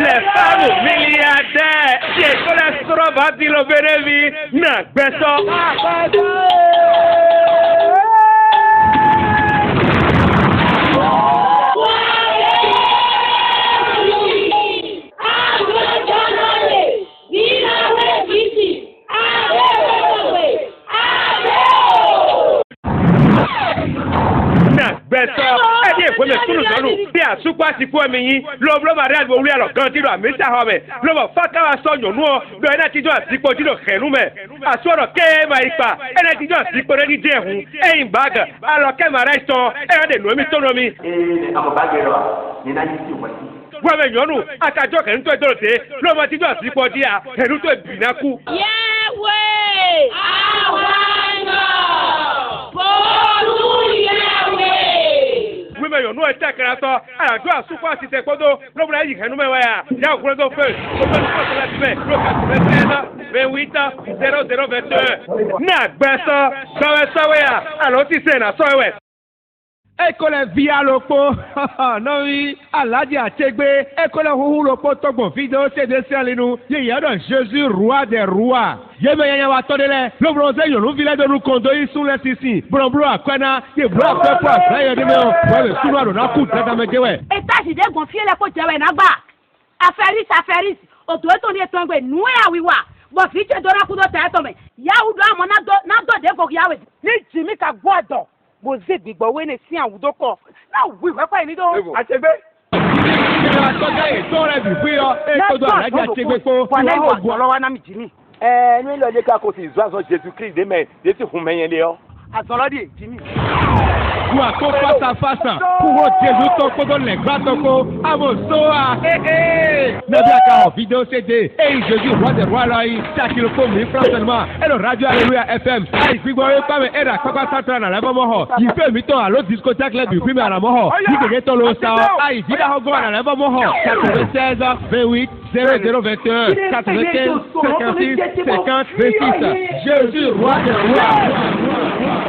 Les femmes milliardaires qui cholestérol va dire le bénéfice n'a Super si pour mi lo mariage bo ri alo kan ti lo amisa ho me lo mo faka wa so yonu o lo ena ti jo asipo ti lo khenu me asoro ke ma ipa ena ti jo asipo re ni je hun eyin bag alo ke mariage ton e de lo mi to no mi amo bag lo ni na ti wa wa me yonu akajo ke nto edoro te lo mo ti jo asipo di a enu to binaku yewe awanga bolu yewe women you know attack rato ara do asupa ti te kodo lo bra yi henu me wa ya okure do fe o to ko la me lo ka se 28 0022 na gbesa so we ya alo ti se na so we ekole via lopo no wi alaji ategbe ekole huhu lopo togbon video sede se alinu ye yado Jésus roi des rois yeme yanya wa todele lo bronze yonu village de rukondo isun le sisi bro akwena ye bro pepa saye de me o we sunu ado na ku tata mejewe eta si de gon fie le ko jewe na gba aferis oto eto ni eto ngbe nu e awiwa bo fi je dora ku do ta to me yahudu amo na do de go yawe ni jimi ka gbodo mo ze gbigbo we ne si awudo ko na wi we pa ni do ategbe ila to ga to re bi fi o e to do alaji ategbe po wa le wo lo wa na mi jimi ni lo le ka ko si zo Jésus Christ de me de ti fun meyen le o azolodi jimi wa ko face à face pour Jésus to ko do le gba to ko amosoa na bi aka o video CD et Jésus roi des rois là yi chakilo ko mi franchement et le radio Alléluia FM ai gbigbo e pa me era papa central na le mo ho yi fe mi to alo discothèque le bi fi mi ara mo ho yi gege to lo sa ai vida ho go na le mo ho 96 28 0021 95 56 50 26 Jésus roi des rois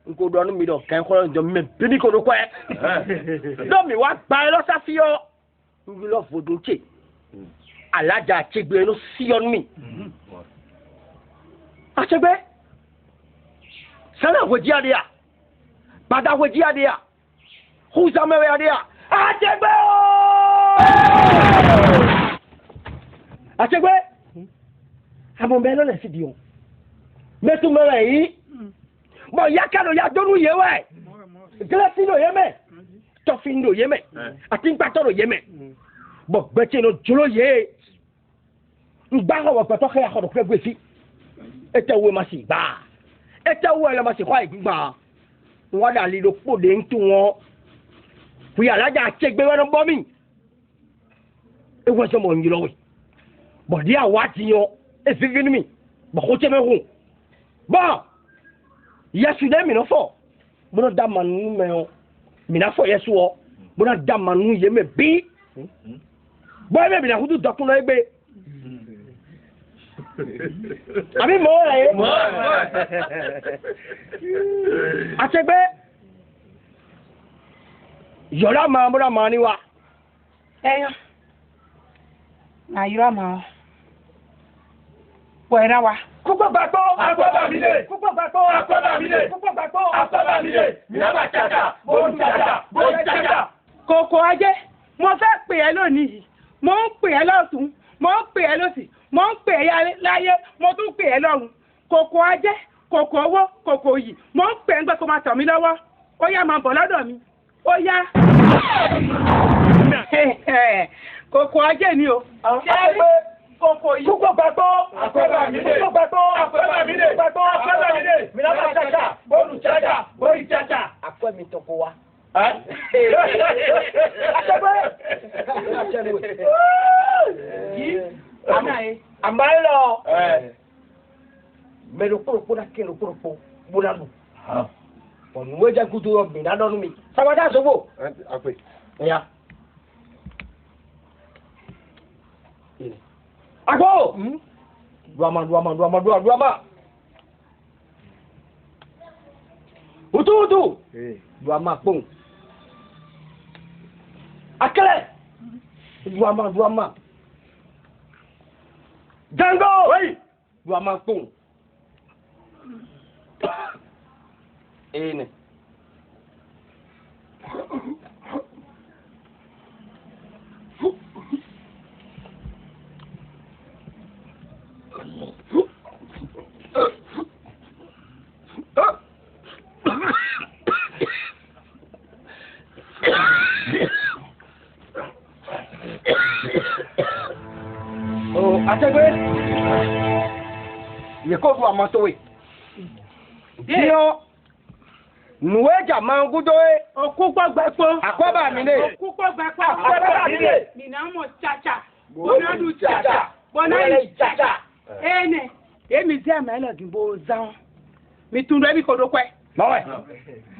nko do no mi do kan ko do me bini ko do ko do mi wa gba lo sa fi o mi lo fodo che alaja chegbe no si on mi a chegbe sana hoji ade ya bada hoji ade ya hu za me we ade ya a chegbe o a chegbe amo be lo le si di o me tu me yi mo yakano ya donu yewe glasi no yeme tofin no yeme atingba to no yeme bo gbete no jolo ye ngba ho wo to kha ho do gbe si etewe ma si gba etewe le ma si kwa igba won da li lo pode ntu won fu ya laja chegbe won bo mi e wo so mo ngilo we bo dia wa ti yo e fi vini mi bo ko che me hu bo yesu de mi no fo mo no da manu me o mi na fo yesu o mo na da manu ye me bi boy me bi na hudu dokun na egbe abi mo re mo ategbe Yola mamura maniwa. Eyo. Na yura ma. Wera wa. Kuko bato, akwaba mide. Kuko bato, akwaba mide. Kuko bato, akwaba mide. Minaba chacha, bon chacha, bon chacha. Koko aje, mo fẹ́ pè ẹ́ lónìí. Mo ń pè ẹ́ lọ́tún, mo ń pè ẹ́ lósì, mo ń pè ẹ́ láyé, mo tún pè ẹ́ lọ́run. Koko aje, koko owó, koko yìí. Mo ń pè ẹ́ gbé kó máa tọ̀ mí lọ́wọ́. Ó yá máa bọ̀ lọ́dọ̀ mi. Ó yá. Koko aje ni o. Koko yìí. Kuko bato, akwaba mide. Kuko bato, akwaba mide. Bato, akwaba mide. Minaba chacha, bon chacha, bon chacha. Akwa mi toko wa. Amalo. Me lo puro na kelo puro bulanu. On weja kutu obi na donu mi. Sawada sobo. Ape. Ya. Ako. Duama. Utu. Duama pung. Akale. Duama. Jango. Hey. Duama pung. Ini. Oh, Atagwe. Yekofu amatowe. Dio. Nuweja mangudoe. Okupo gbepo. Akwaba mine. Okupo gbepo. Akwaba mine. Minamo chacha. Bonadu chacha. Bonadu chacha. Ene. Emi ze amelo gimbo zan. Mi tundu ebi kodo kwe. Bawe.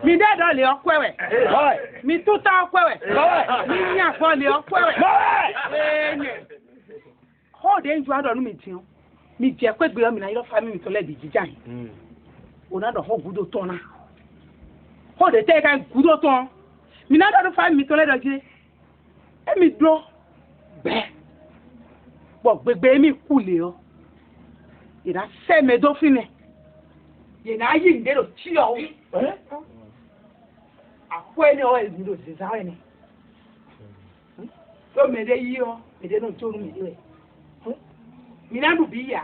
Mi dedo le okwewe. Bawe. Mi tuta okwewe. Bawe. Mi nyafo le okwewe. Bawe. Ene. Ho de nju ado nu mi tin. Mi je kwe gbe mi na iro family mi to le di jijan. Ona do ho gudo tona. Ho de te kan gudo ton. Mi na do family mi to le do je. E mi do. Be. Bo gbegbe mi kule o. Ira se me do fine. Ye na yi ndero ti o. Akwe ni o e ndo se sa ni. So me de yi o, me de no toru mi de. Mi na du bi ya.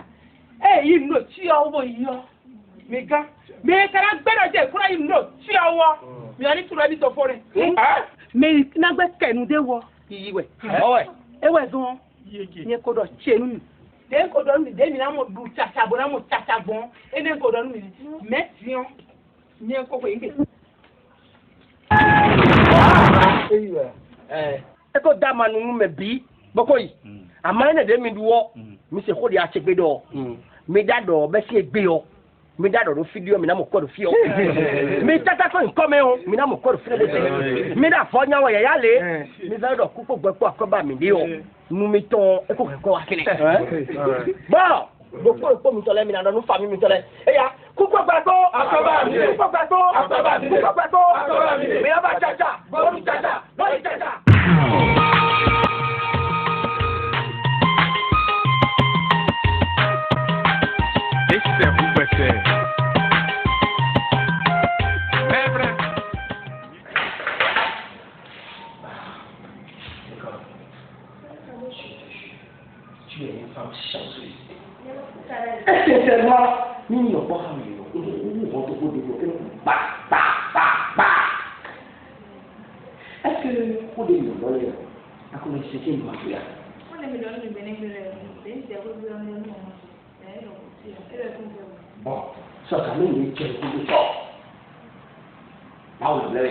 Yi ndo ti o wo yi o. Me ga. Me kara gbero je kura yi ndo ti o wo. Mi ani turo ni to fore. Me na gbe kenu de wo. Yi we. Bawe. Ewe gan. Ye ko do chenu ni. Den ko do mi de mi na mo du chacha bo na mo chacha bon. Ene ko do mi metion. Ni ko ko inge. Eko dama nunu me bi boko yi. Amane de mi duwo. Mi se ko di achegbe do. Mi dado be si egbe o. Mi dado do video mi na mo ko do fi o. Mi tata ko nko me o. Mi na mo ko do fi bo se. Mi da fo nya wo ya le. Mi za do kupo gbepo akoba mi de o. Nu mi ton eko ko wa kile. Bo boko mi tole mi na do nu fami mi tole. Eya kupo gbepo akoba mi. Kupo gbepo akoba mi. Kupo gbepo akoba mi. Mi aba chacha. Bo chacha. Bo chacha. Tu es une femme chanceuse. Sincèrement, nous n'avons pas envie. Nous vont te développer. Est-ce que vous devez nous donner à comment c'est qu'il m'a fait? Bon, ça quand même est quelque chose. Là, on l'a vu.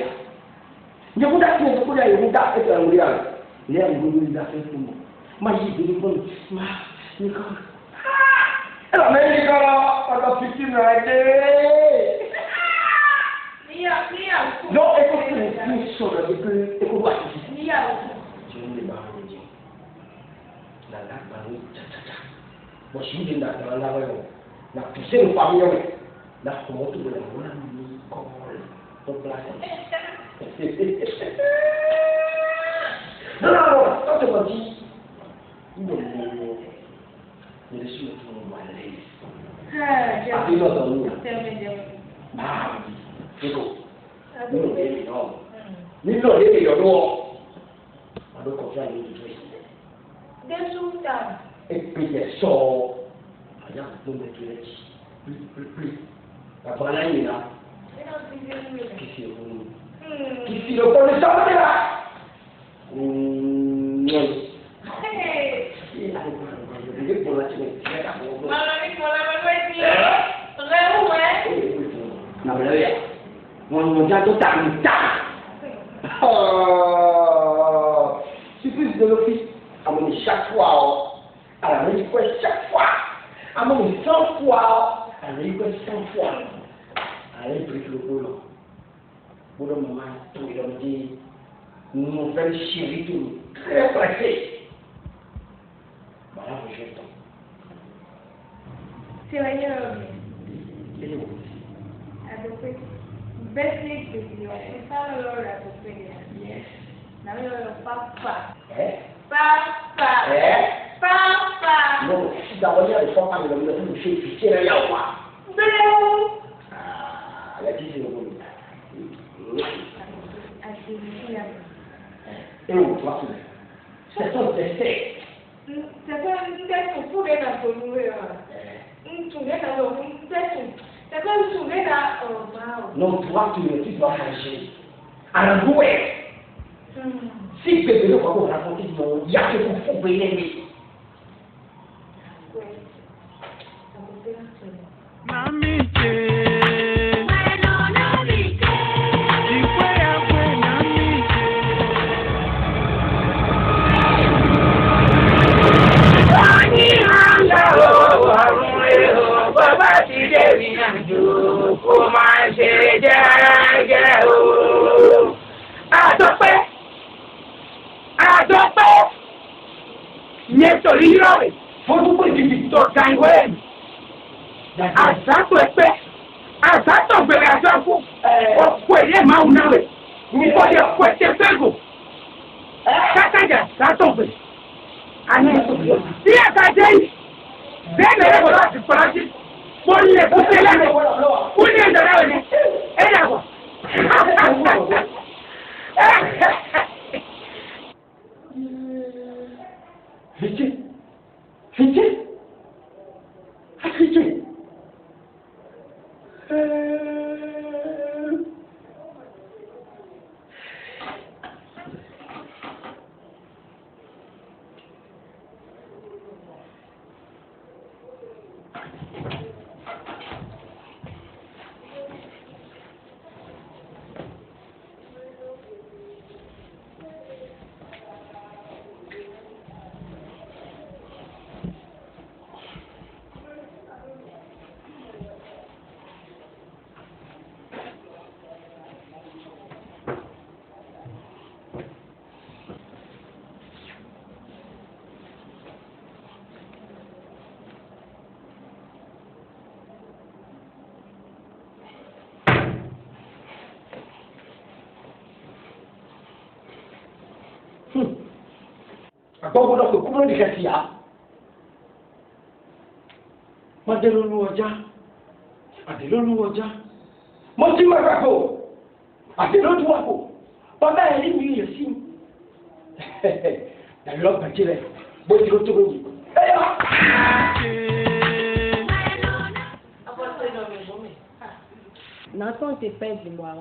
Je vous dis que vous avez une date et un milliard. Il y a une date et tout. Ma vie de l'école, ma Nicolas. Elle a même Nicolas, on a fixé une arrêtée. Non, écoute, nous sommes là depuis, écoute, je ne l'ai pas dit. La date, cha. Moi, je suis dit, la poussée de famille, la remontée de la Nicolas. Ton place. Non, quand tu m'as dit, il est sûr que tu m'as dit. Ah, tu m'as dit. Ah, c'est bon. Nous, les gens, on doit confier à nous de jouer. Et puis, il sort. Il y a un peu de plus. La voilà, il est là. Qui c'est le connaisseur de là? Suffit de l'office, à mon chaque fois, à la request chaque fois, à mon 100 fois, à la request 100 fois, à la request le boulot. Pour le moment, tout le monde dit, mon frère chéri, tout très pressé. Voilà, je t'en. C'est vrai, Et le best thing to do is follow Lord at the figure. yes. Now we go papa. Papa. Non, si d'abord il y a des femmes qui ont fait une fille, il y a quoi? Ah, la fille, c'est le bon. Et on doit tout. C'est ton destin. C'est pas une tête pour tout les dans ton nouveau. Tu viens dans ton tête. C'est comme tu viens dans. Non, toi, tu dois changer. Alors, ouais. Si bébé ne va pas raconter mon, il y a que vous faut payer. Nítorí rẹ̀ fọ́dúnpọ̀ ìdìbò tó ta ìwé ẹ̀. Àṣàtò ẹgbẹ́ àṣàtò bẹ̀rẹ̀ àṣàkó ọ̀pọ̀ èyí máa ń náwẹ̀ nípa yẹ kó ẹ̀tẹ̀ fẹ́gò. Kátàjà àṣàtò bẹ̀rẹ̀. Àní bí ẹ̀ka jẹ́ yìí bẹ́ẹ̀ ni ẹ̀rọ láti faransé mo lè kú sílẹ̀ rẹ̀ kú ní ìdọ̀rẹ́ rẹ̀ ẹ̀ yàgò. Fidji. Àgbọ̀gbọ̀ náà kò kúrò ní kẹsì yá. Wọ́n dé lólu ọjà, àdé lólu ọjà. Mo ti máa gbà kó, àdé lólu wà kó. Bàbá ẹ̀ ní mi yẹ sí mi. Dàbí lọ́gbà jílẹ̀, bó ti ló tó lóyè. Ẹ yọ. N'entends tes pères de moi.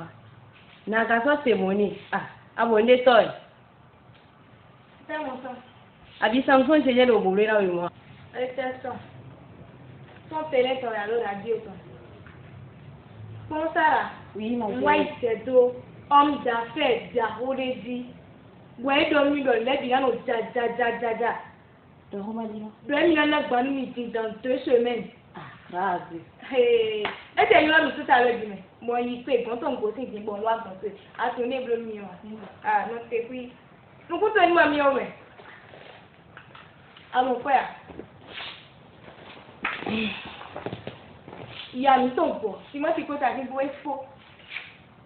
N'a qu'à ça c'est mon nez. Ah, abonné toi. C'est mon sang. Abi Samson c'est le boulot là avec moi. C'est ça. Ton télé sur la radio. Comment ça là? Oui, mon frère. Moi, c'est d'eau. Homme d'affaires, d'arrôler dit. Ouais, dormi dans l'air, il y a nos ja. Donc, on m'a dit non. 2 millions de bonnes dans 2 semaines. Ah, grave. Et c'est là tout à l'heure. Moi, il fait quand on gosse, il dit bon, là, donc, à ton nez, le mien. Ah, non, c'est puis. Nous comptons moi, mieux, ouais. À mon frère. Il y a un ton pour. Si moi, tu comptes à une bonne expo.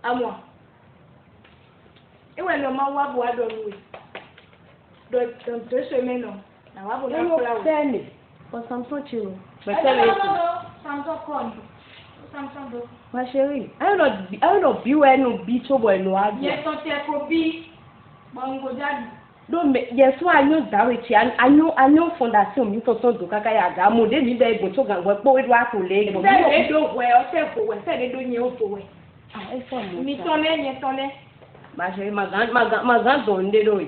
À moi. Et ouais, le maman va boire dans l'eau. Dans 2 semaines, non. On va boire dans l'eau. Ferme. Pour Samson, tu veux. Mais Non, non, non. Samson, quoi? Samson, do. Ma chérie, I don't be where no be so boy no ag. Yes, on t'es copie. Bon, go daddy. No me yes so I know that way I know fondation mi so do kaka ya ga mo de mi be go to gan we po we wa ko le mo. Say do we o say ko we say do yin o fo we. Ah, e so mo. Mi tonne yin tonne. Ma chérie, ma grand don de do.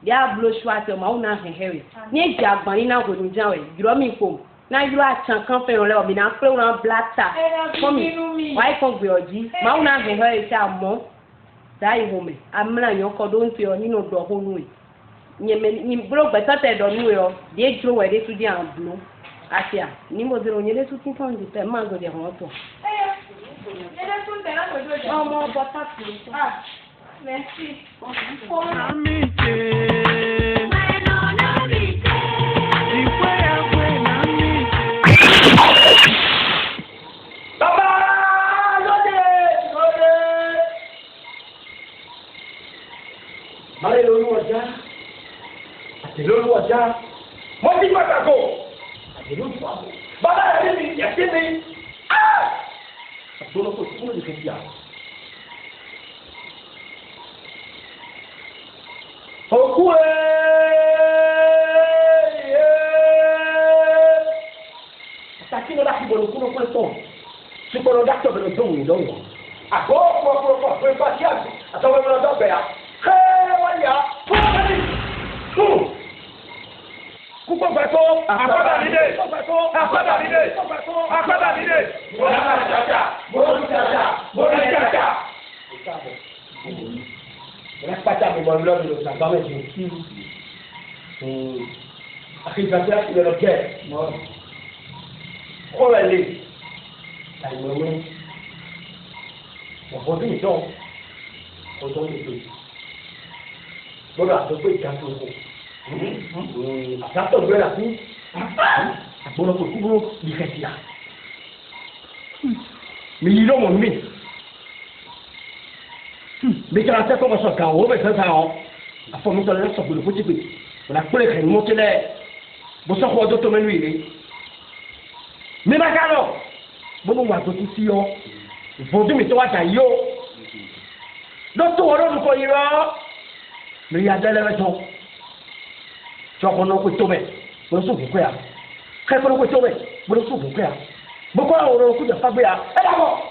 Dia blow swat ma una he hewe. Ni ji agban ni na go ni jan we. Giro mi ko. Na you are chan kan fe ole obi na play one black tar. For me. Why kon gbe oji? Ma una he hewe se amo. Dai home. Amla yon ko don fi oni no do honu e. Ni bro better te do nu yo. Dey throw we dey to dey and blow. Atia. Ni mo zero ni dey to tin kan di te ma go dey hon to. Ọmọ bọ́tà kìí. Ah, merci. Bàbá lóde. Màlẹ́ lórí ọjà. Àti lórí ọjà. Mo ti pàtàkó. Àti lórí ọjà. Bàbá rẹ̀ ní mi, yẹ̀sí mi. Àgbọ̀nà kò tún lè fi jà. Òkú àtàkì ló dákì bọ̀lù kúrò pé tán. Sípòrò dákítọ̀ bẹ̀rẹ̀ tó wùyí lọ́wọ́. Àgọ́ pọ̀pọ̀pọ̀ pé bá sí àgbẹ̀ àtàwọn ẹgbẹ́ ọjọ́ bẹ̀yà. Ṣé wọ́n yà fún ọ̀gẹ́dì? Kúkọ̀ gbẹ̀tọ́. Àpáta nílé. Àpáta nílé. Àpáta nílé. Bọ́lá jàjà. Bọ́lá jàjà. Bọ́lá jàjà. Pátá mi mọ̀ lọ́dún ló sàgbà méjì. Àkìgbàgbé láti lọ jẹ́ kọ́rọ̀ lè àìmọ̀wé ọ̀bọ̀dún ìdán ọjọ́ nípe. Gbọ́dọ̀ àtọ́gbé ìjánu oko. Àtàtọ̀ gbẹ́ra fún àgbọ̀nàpọ̀ kúrò ìfẹ̀sìlá. Mi yí lọ́wọ́ mi. Mais quand on commence à faire, on va faire ça. À fond, nous allons sortir le petit peu. On a pris le monter là. Bon, ça va d'autres mais lui. Mais ma caro, bon, on va tout ici. Vous deux, mais toi, t'as yo. D'autres, on va nous connaître. Mais il y a de la raison. Tu vas qu'on a tomber. Bon, ça, vous quoi? Quand on a tomber, bon, ça, vous quoi? Pourquoi on a coup de Fabia? Et d'abord.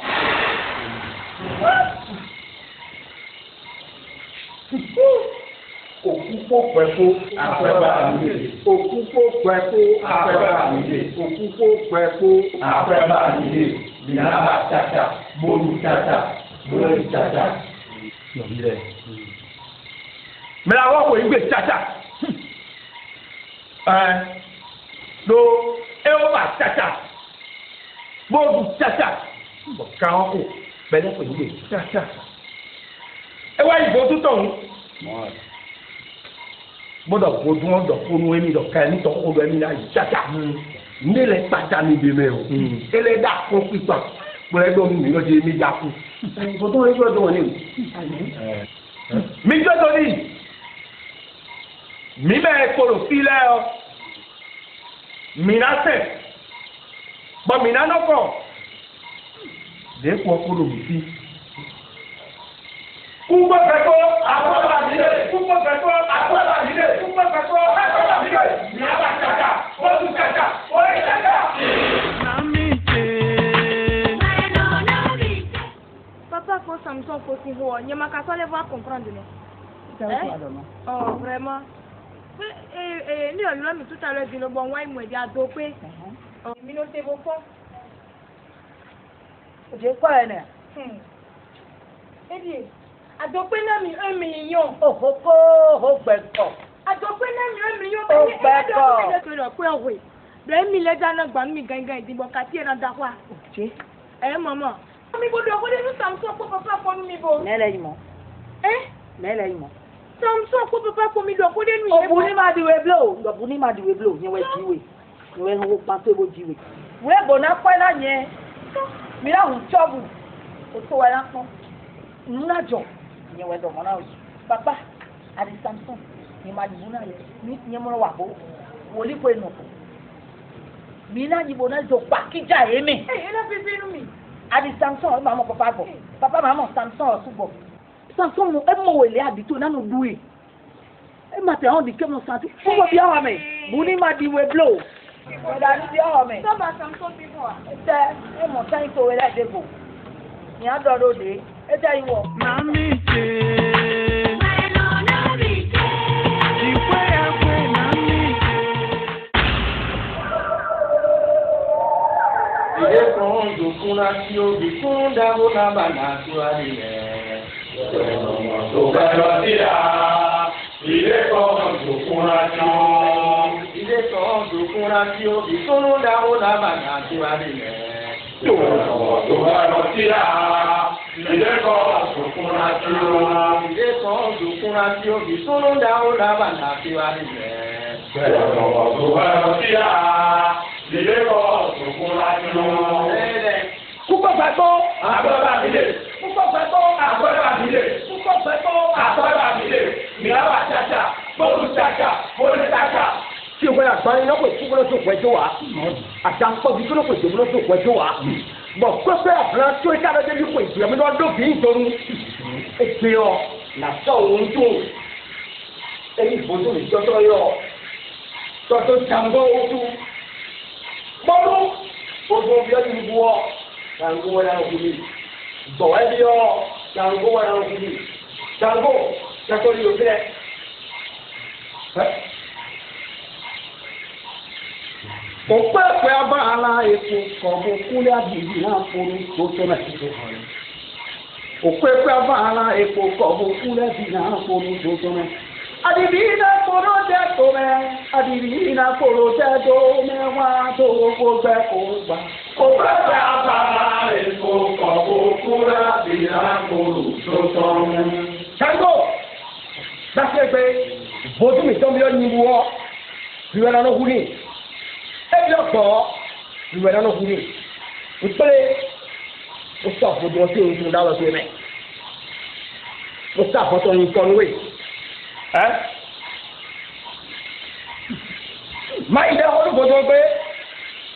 Òkúpó pẹ̀kó àpẹẹrẹ àmìlè. Òkúpó pẹ̀kó àpẹẹrẹ àmìlè. Òkúpó pẹ̀kó àpẹẹrẹ àmìlè. Bìnnàbà tata, bólú tata, bólú tata. Yọ̀bí rẹ̀. Mẹ́ra wọ́n kò ní gbé tata. Lo éwọ́bà tata, bólú tata. Ọ̀ka wọn kò bẹ̀rẹ̀ kò ní gbé tata. Ẹ wá ìbò tó tọ̀ ń. Gbọ́dọ̀ gbódún ọ̀dọ̀ fún ẹni lọ́ka ẹni tó kó lọ ẹni náà yìí ṣáṣá. Ndé lẹ pàtà ní ibi mẹ́ o. Ele dà fún pípa. Gbọ́dọ̀ ẹgbẹ́ mi ló di mi dà fún. Gbọ́dọ̀ ẹgbẹ́ ọdún wọn ni o. Mi jọ́jọ́ ní. Mi bẹ́ẹ̀ kóró sílẹ̀ ọ. Mìíràn sẹ̀. Bọ̀ mìíràn náà kọ̀. Dẹ́kun ọkùnrin mi sí. Kúgbọ́ pẹ̀kọ́ àpọ̀lá nílé. Kúgbọ́ pẹ̀kọ́ àpọ̀lá nílé. Kúgbọ́ pẹ̀kọ́ àpọ̀lá nílé. Ìyába kàkà, bọ́ọ̀lù kàkà, orí kàkà. Papa, faut Samson, faut s'y voir. Il y a ma casse, allez voir comprendre. Oh, vraiment. Nous, on tout à l'heure, dit le bon, ouais, moi, il y a dopé. Oh, mais non, c'est vos fonds. J'ai quoi, là? Eh bien. Adopé n'a mis 1 million. Oh, d'accord. Adopé n'a mis 1 million. Oh, d'accord. Le 1 million d'années, mi gagne, dit bon, quartier dans Dakwa. Ok. Eh, maman. Mi bo do ko de nous Samson ko papa ko mi bo. Neleimo. Neleimo. Samson ko papa ko mi do ko de nu. Obuni ma di we blow. Obuni ma di we blow. Nyewe jiwe. Nyewe ho panto bo jiwe. We bona kwa la nye. Mi la hu chobu. O to wa la pon. Najo, you went on house. Papa, at the Samsung, you might meet Yamawabo, will you put no? Mina, you will not do Pakija, Amy. Hey, you're not preparing me. At the Samsung, Mamma Papa, Papa, Mamma, Samsung or Subo. Samsung, Emma will have the two nano do it. Emma, the only came on Santi. Who will be our man? Bunny might be with blow. But I need the army. Some are some people. Emma, thank you, let them go. Yaddo day, I tell you what. Nami Ilé kan dòkúnra tí ó bí fún dáwó lábàlá tí wàá rí rẹ̀. Tó bá lọ síra, ilé kan dòkúnra tí ó. Ilé kan dòkúnra tí ó bí fún dáwó lábàlá tí wàá rí rẹ̀. Tó bá lọ síra, ilé kan dòkúnra tí ó. Ilé kan dòkúnra tí ó bí fún dáwó lábàlá tí wàá rí rẹ̀. Tó bá lọ síra. Ilé kọ́ òkun láti lọ. Púpọ̀ gbàgbọ́. Àgbọ̀dọ̀ àbílẹ̀. Púpọ̀ gbàgbọ́. Àgbọ̀dọ̀ àbílẹ̀. Púpọ̀ gbàgbọ́. Àgbọ̀dọ̀ àbílẹ̀. Mìíràn àtàtà, bọ́ọ̀lù tàtà, bọ́ọ̀lù tàtà. Tí o gbọ́dọ̀ àgbáyé náà kò tí kúrò tó pẹ́jọ́ wa. Àtàkọ́ bí kúrò kò tí kúrò tó pẹ́jọ́ wa. Bọ̀ pẹ́pẹ́ àbúrò tó ká lọ́jọ́ bí kò ìgbìyànjú náà dókè ìjọrú. Èpè ọ làtọ̀ òun tó. Ẹyin ìbòjú mi jọ́tọ̀ yọ. Tọ́tọ̀ jàǹgọ́ ojú. Bọ́lú gbogbo bí ọdún ìbú ọ, ṣàǹgó wọn náà kúrò. Bọ̀wẹ́ bí ọ, ṣàǹgó wọn náà kúrò. Ṣàǹgó ṣàtọ́ ní òfin ẹ̀. Òpẹ́pẹ́ abáàlá epo kọ̀ọ̀bù kúlẹ̀ àbìbì náà fún tó tó náà ti tó hàn. Òpẹ́pẹ́ abáàlá epo kọ̀ọ̀bù kúlẹ̀ àbìbì náà fún tó tó náà. Adivina koro teto me, adivina koro teto me wa to gbogbo ogba. Òpẹ́pẹ́ abáàlá epo kọ̀ọ̀bù kúlẹ̀ àbìbì náà fún tó tó náà. Ṣàǹgó dáṣẹ́ pé bójú mi tán bí ó yin wọ́ ìwé náà ló kú ní. Ẹbí ọ̀pọ̀ ìwé náà ló kú ní. Ìpele ó sọ àfojúwọn sí ohun tí mo dá lọ sí ẹ̀mẹ́. Ó sọ àfọ́tọ̀ yín kọ́ níwèé. Máa ń dẹ́ olùkọ́ tó gbé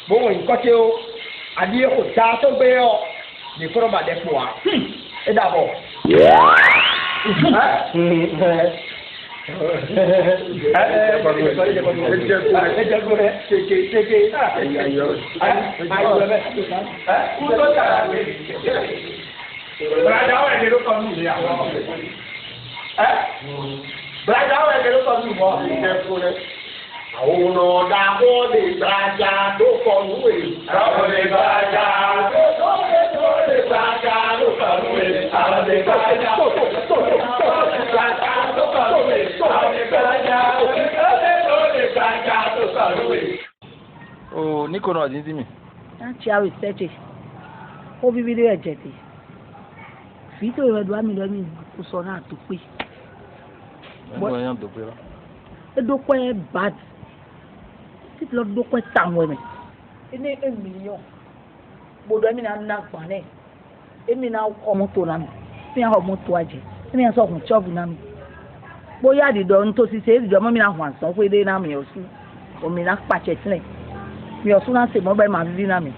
bóun nǹkan tí ó adìyẹ kò tá tó gbé ọ ní kúrò bá dẹ́ pọ̀ wá. Ẹ dàbọ̀. Belajar awal dia lupa semua. Àwọn ọ̀dà kò lè belajà ló kọ lóye. Àwọn lè belajà tó lè belajà ló kọ lóye. Àwọn lè belajà tó lè belajà ló kọ lóye. Àwọn lè belajà tó lè belajà ló kọ lóye. Oh, Nico no didn't me. Láti àwọn ìṣẹ́jẹ̀ ó bí bí lé ẹ̀jẹ̀ dé fi tó ìrẹ̀dùn àmì lọ́mí kò sọ náà tó pé. Mo yan do pe la. E do pé bad. Ti lo do pé tàwọn mi. Ene million. Bodo mi na na pa ne. Emi na ko moto na mi. Mi a moto aje. Emi a so kun chop na mi. Bóyá di do nto si se di do mo mi na hwan san pe de na mi osu. O mi na pa che tile. Mi osu na se mo ba ma vi na mi.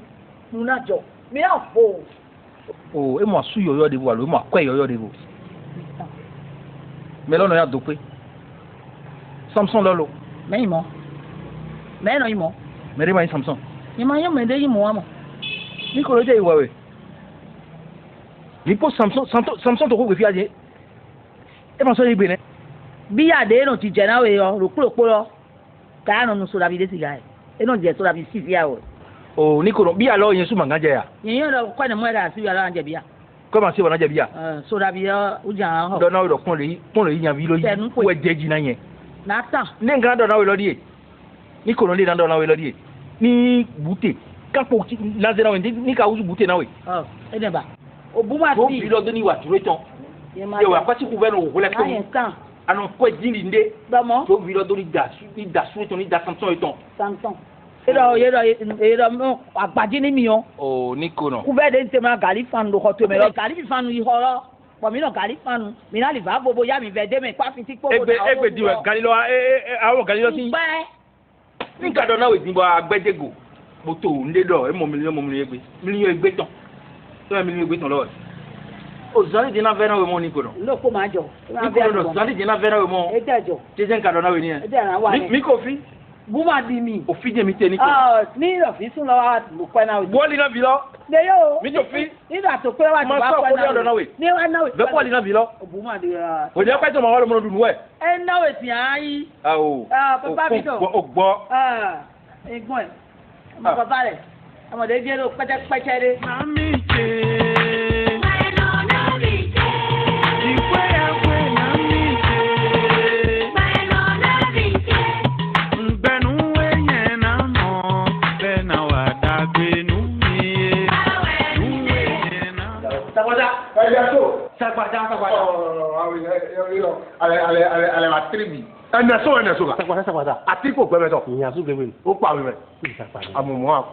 Nu na jo. Mi a fo. Oh, e mo asu yoyo de bo alo, e mo akwa yoyo de bo. Mais là, on a dopé. Samson lolo. Mais il m'a. Mais non, il m'a. Mais il Samson. Il m'a dit il m'a. Nicolas dit ouais. Il pose Samson to ko fi aje. E ma so yi gbe ne. Bí ade no ti je na we yo, roporopo lo. Ka no nu so da bi de siga e. E no je so da bi si ya o. Oh, Nicolas, bí alo yin su manga je ya. Yin yo ko na mo da si ya la je bi ya. Comment c'est on je bi ya? So da bi yo u jan ho. Do na do kon le yan bi lo yi. We deji na yen. Na tan. Ni ngan do na we lo di e. Nicolas le do na we lo di e. Ni bute. Kapo na ze na we ni ka uzu bute na we. Oh, e de ba. Obuma Tó ti. bí lọ́dún ní ìwà tó rétán. Yẹ̀wò àpátíkù bẹ́ẹ̀ ní òwúlẹ̀ tó mú. Àná kọ́ ìdílé ndé. Bọ́mọ. Tó bí lọ́dún ní ìdású ètò ní ìdásantán ètò. Samson. Yẹ́rọ àgbàdì ní mi yàn. Ò ní kò nà. Kúbẹ́ de ń tẹ̀mọ́ gàlí fanu lóko tó mi lọ. Gàlí fi fanu yìí họ́rọ́. Bon, mi no gali panu. Mi na li va bobo ya mi ve de me pa fin ti popo. Egbe diwe gali lo awo gali lo tin. Ni ka do na we tin bo agbedego. Moto nde do e mo mi egbe. Mi egbe ton. So mi egbe ton lo. O zani dina vera we mo ni ko do. Lo ko ma jo. Ni ko do zani dina vera we mo. E dejo. Ti jen ka do na we ni e. E de na wa ni. Mi ko fi. Buma di mi. O fi je mi te ni ko. Ni lo fi sun lo wa mo pe na we. Bo li na bi lo. De yo. Mi to fi. Ni da to pe wa ti ba pe na we. Ni wa na we. Be ko li na bi lo. Buma di ra. O je pe to mo wa lo mo dun we. E na we ti ayi. O. Papa mi do. O gbo. Egbon e. Mo papa re. Amode je lo pete re. Mami che. Sakwaja. Ale ma tribi. Sakwaja. Ati ko gbe meto. Yin asu gbe. O pa we me. Amumo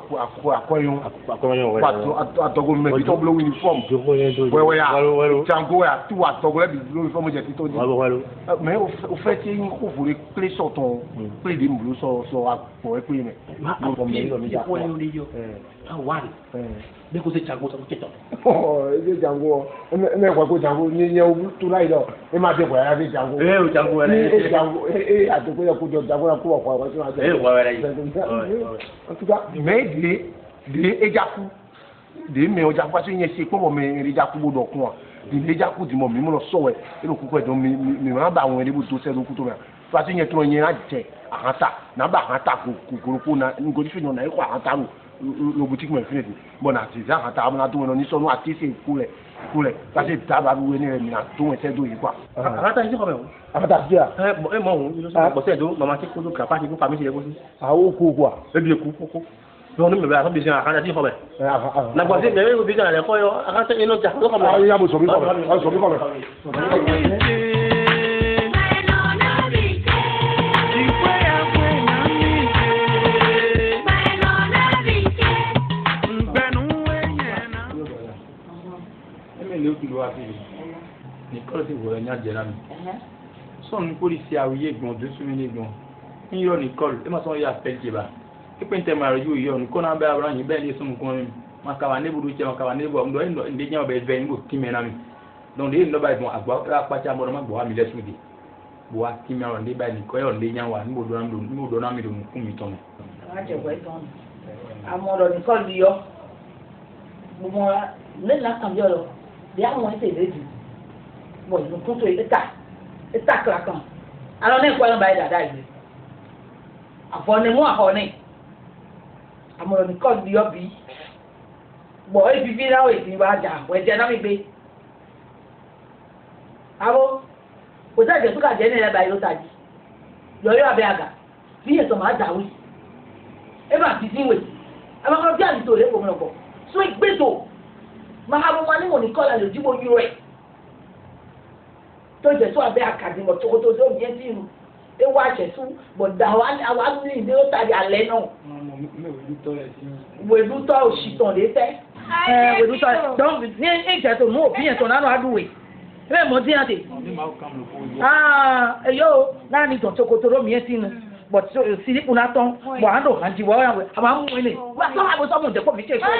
akoyun. Atogo me bi to blow uniform. We ya. Jango ya tu atogo le bi blow uniform je ti to ni. Mais au fait yin ko fure play shot on. Play di mbulu so apo e pe me. Be ko se jango so keto. E jango. E kwa ko jango ni tu lai do. E ma de kwa ya de jango. O jango e jango atoko ya ko jango na ko kwa so na. Wa wa rai. En tout cas, mais de ejaku. De me ojaku so yen se po me ejaku bodo kun a. De ejaku di mo mi mo lo so we. E lo ku ko do mi ma ba won ere bu to se lo ku to me. Fa so yen to yen a je ahanta na ba ahanta ko na ngo di fi no na e kwa ahanta ru. Le boutique me fait bon artisan à table na tout on sont artistes cool parce que table à vous venir na tout c'est do quoi arata ici quand même arata dia bon et moi bon c'est do maman qui ko capable qui famille c'est aussi ah ou quoi et bien coup donc nous me va besoin arata ici quand même na bon c'est mais besoin aller quoi arata et non ça comme ah il y a besoin comme Nicole ti wọ̀rọ̀ ẹ̀yà jẹ̀rà mi. Sọ́ọ̀nù ní pólísì àwòyé gbọ̀n tó súnmí ní gbọ̀n. Ní yọ Nicole, ẹ máa sọ yà fẹ́ jẹba. Pípẹ́ ń tẹ́ màá yóò yọ Nicole náà bẹ́ẹ̀ abúlé bẹ́ẹ̀ ní sọ́mu kún mi. Màá kàwá ní ibùdó jẹ́ màá kàwá ní ibùdó ọ̀dọ́ ǹdẹ́ jẹ́ ọbẹ̀ bẹ́ẹ̀ níbo kí mẹ́ra mi. Donc ní ìlọ́ba ìbọn àgbà apàtì àbọ̀dọ̀ máa gbọ̀ wá mi lẹ́sùn dé. Bọ̀ wá kí mẹ́ra ọ̀dẹ́ báyìí Nicole ọ̀ ǹdẹ́ yẹn wà níbo dọ́nà mi lòun kún mi tán. Àmọ̀rọ̀ Nicole di yọ. Gbogbo lẹ́la kan yọ lọ. Bí àwọn ẹsẹ̀ ìrẹ́jù. Bon, nous comptons les états claquants. Alors, on est quoi dans le bail abonnez-moi à Honey. À mon école du hobby. Bon, et puis là, et puis va dire, ouais, j'ai jamais bé. Ah bon? Vous savez, tout cas, j'ai né là-bas, il a dit. Il y a eu un si il est tombé à oui. Et ma petite, oui. Alors, on vient de tourner pour me encore. Soit il béto. Ma abonnée, mon école, elle dit, bon, il tó jẹ tó abẹ́ àkàdìmọ̀ tó tó tó jẹ́ sí inú ewu àṣẹ̀sùn bọ̀dà àwọn ní ìdí ó tàbí alẹ́ náà. wèlútọ́ òṣìṣàn lè fẹ́. wèlútọ́ dọ́n ní ìjẹ́tò mú òbí yẹn tó nánú àdúwẹ̀ bẹ́ẹ̀ mọ́ díẹ̀ tè. ẹ̀yọ́ láàrin ìtàn tó kòtò lómi yẹn sínú bọ̀ sílípù náà tán bọ̀ à ń lò àǹtí wọ́n yàwó àwọn amúwẹ̀ wà tó wà bó sọ́mù ìdẹ́kọ̀ mi ṣe fún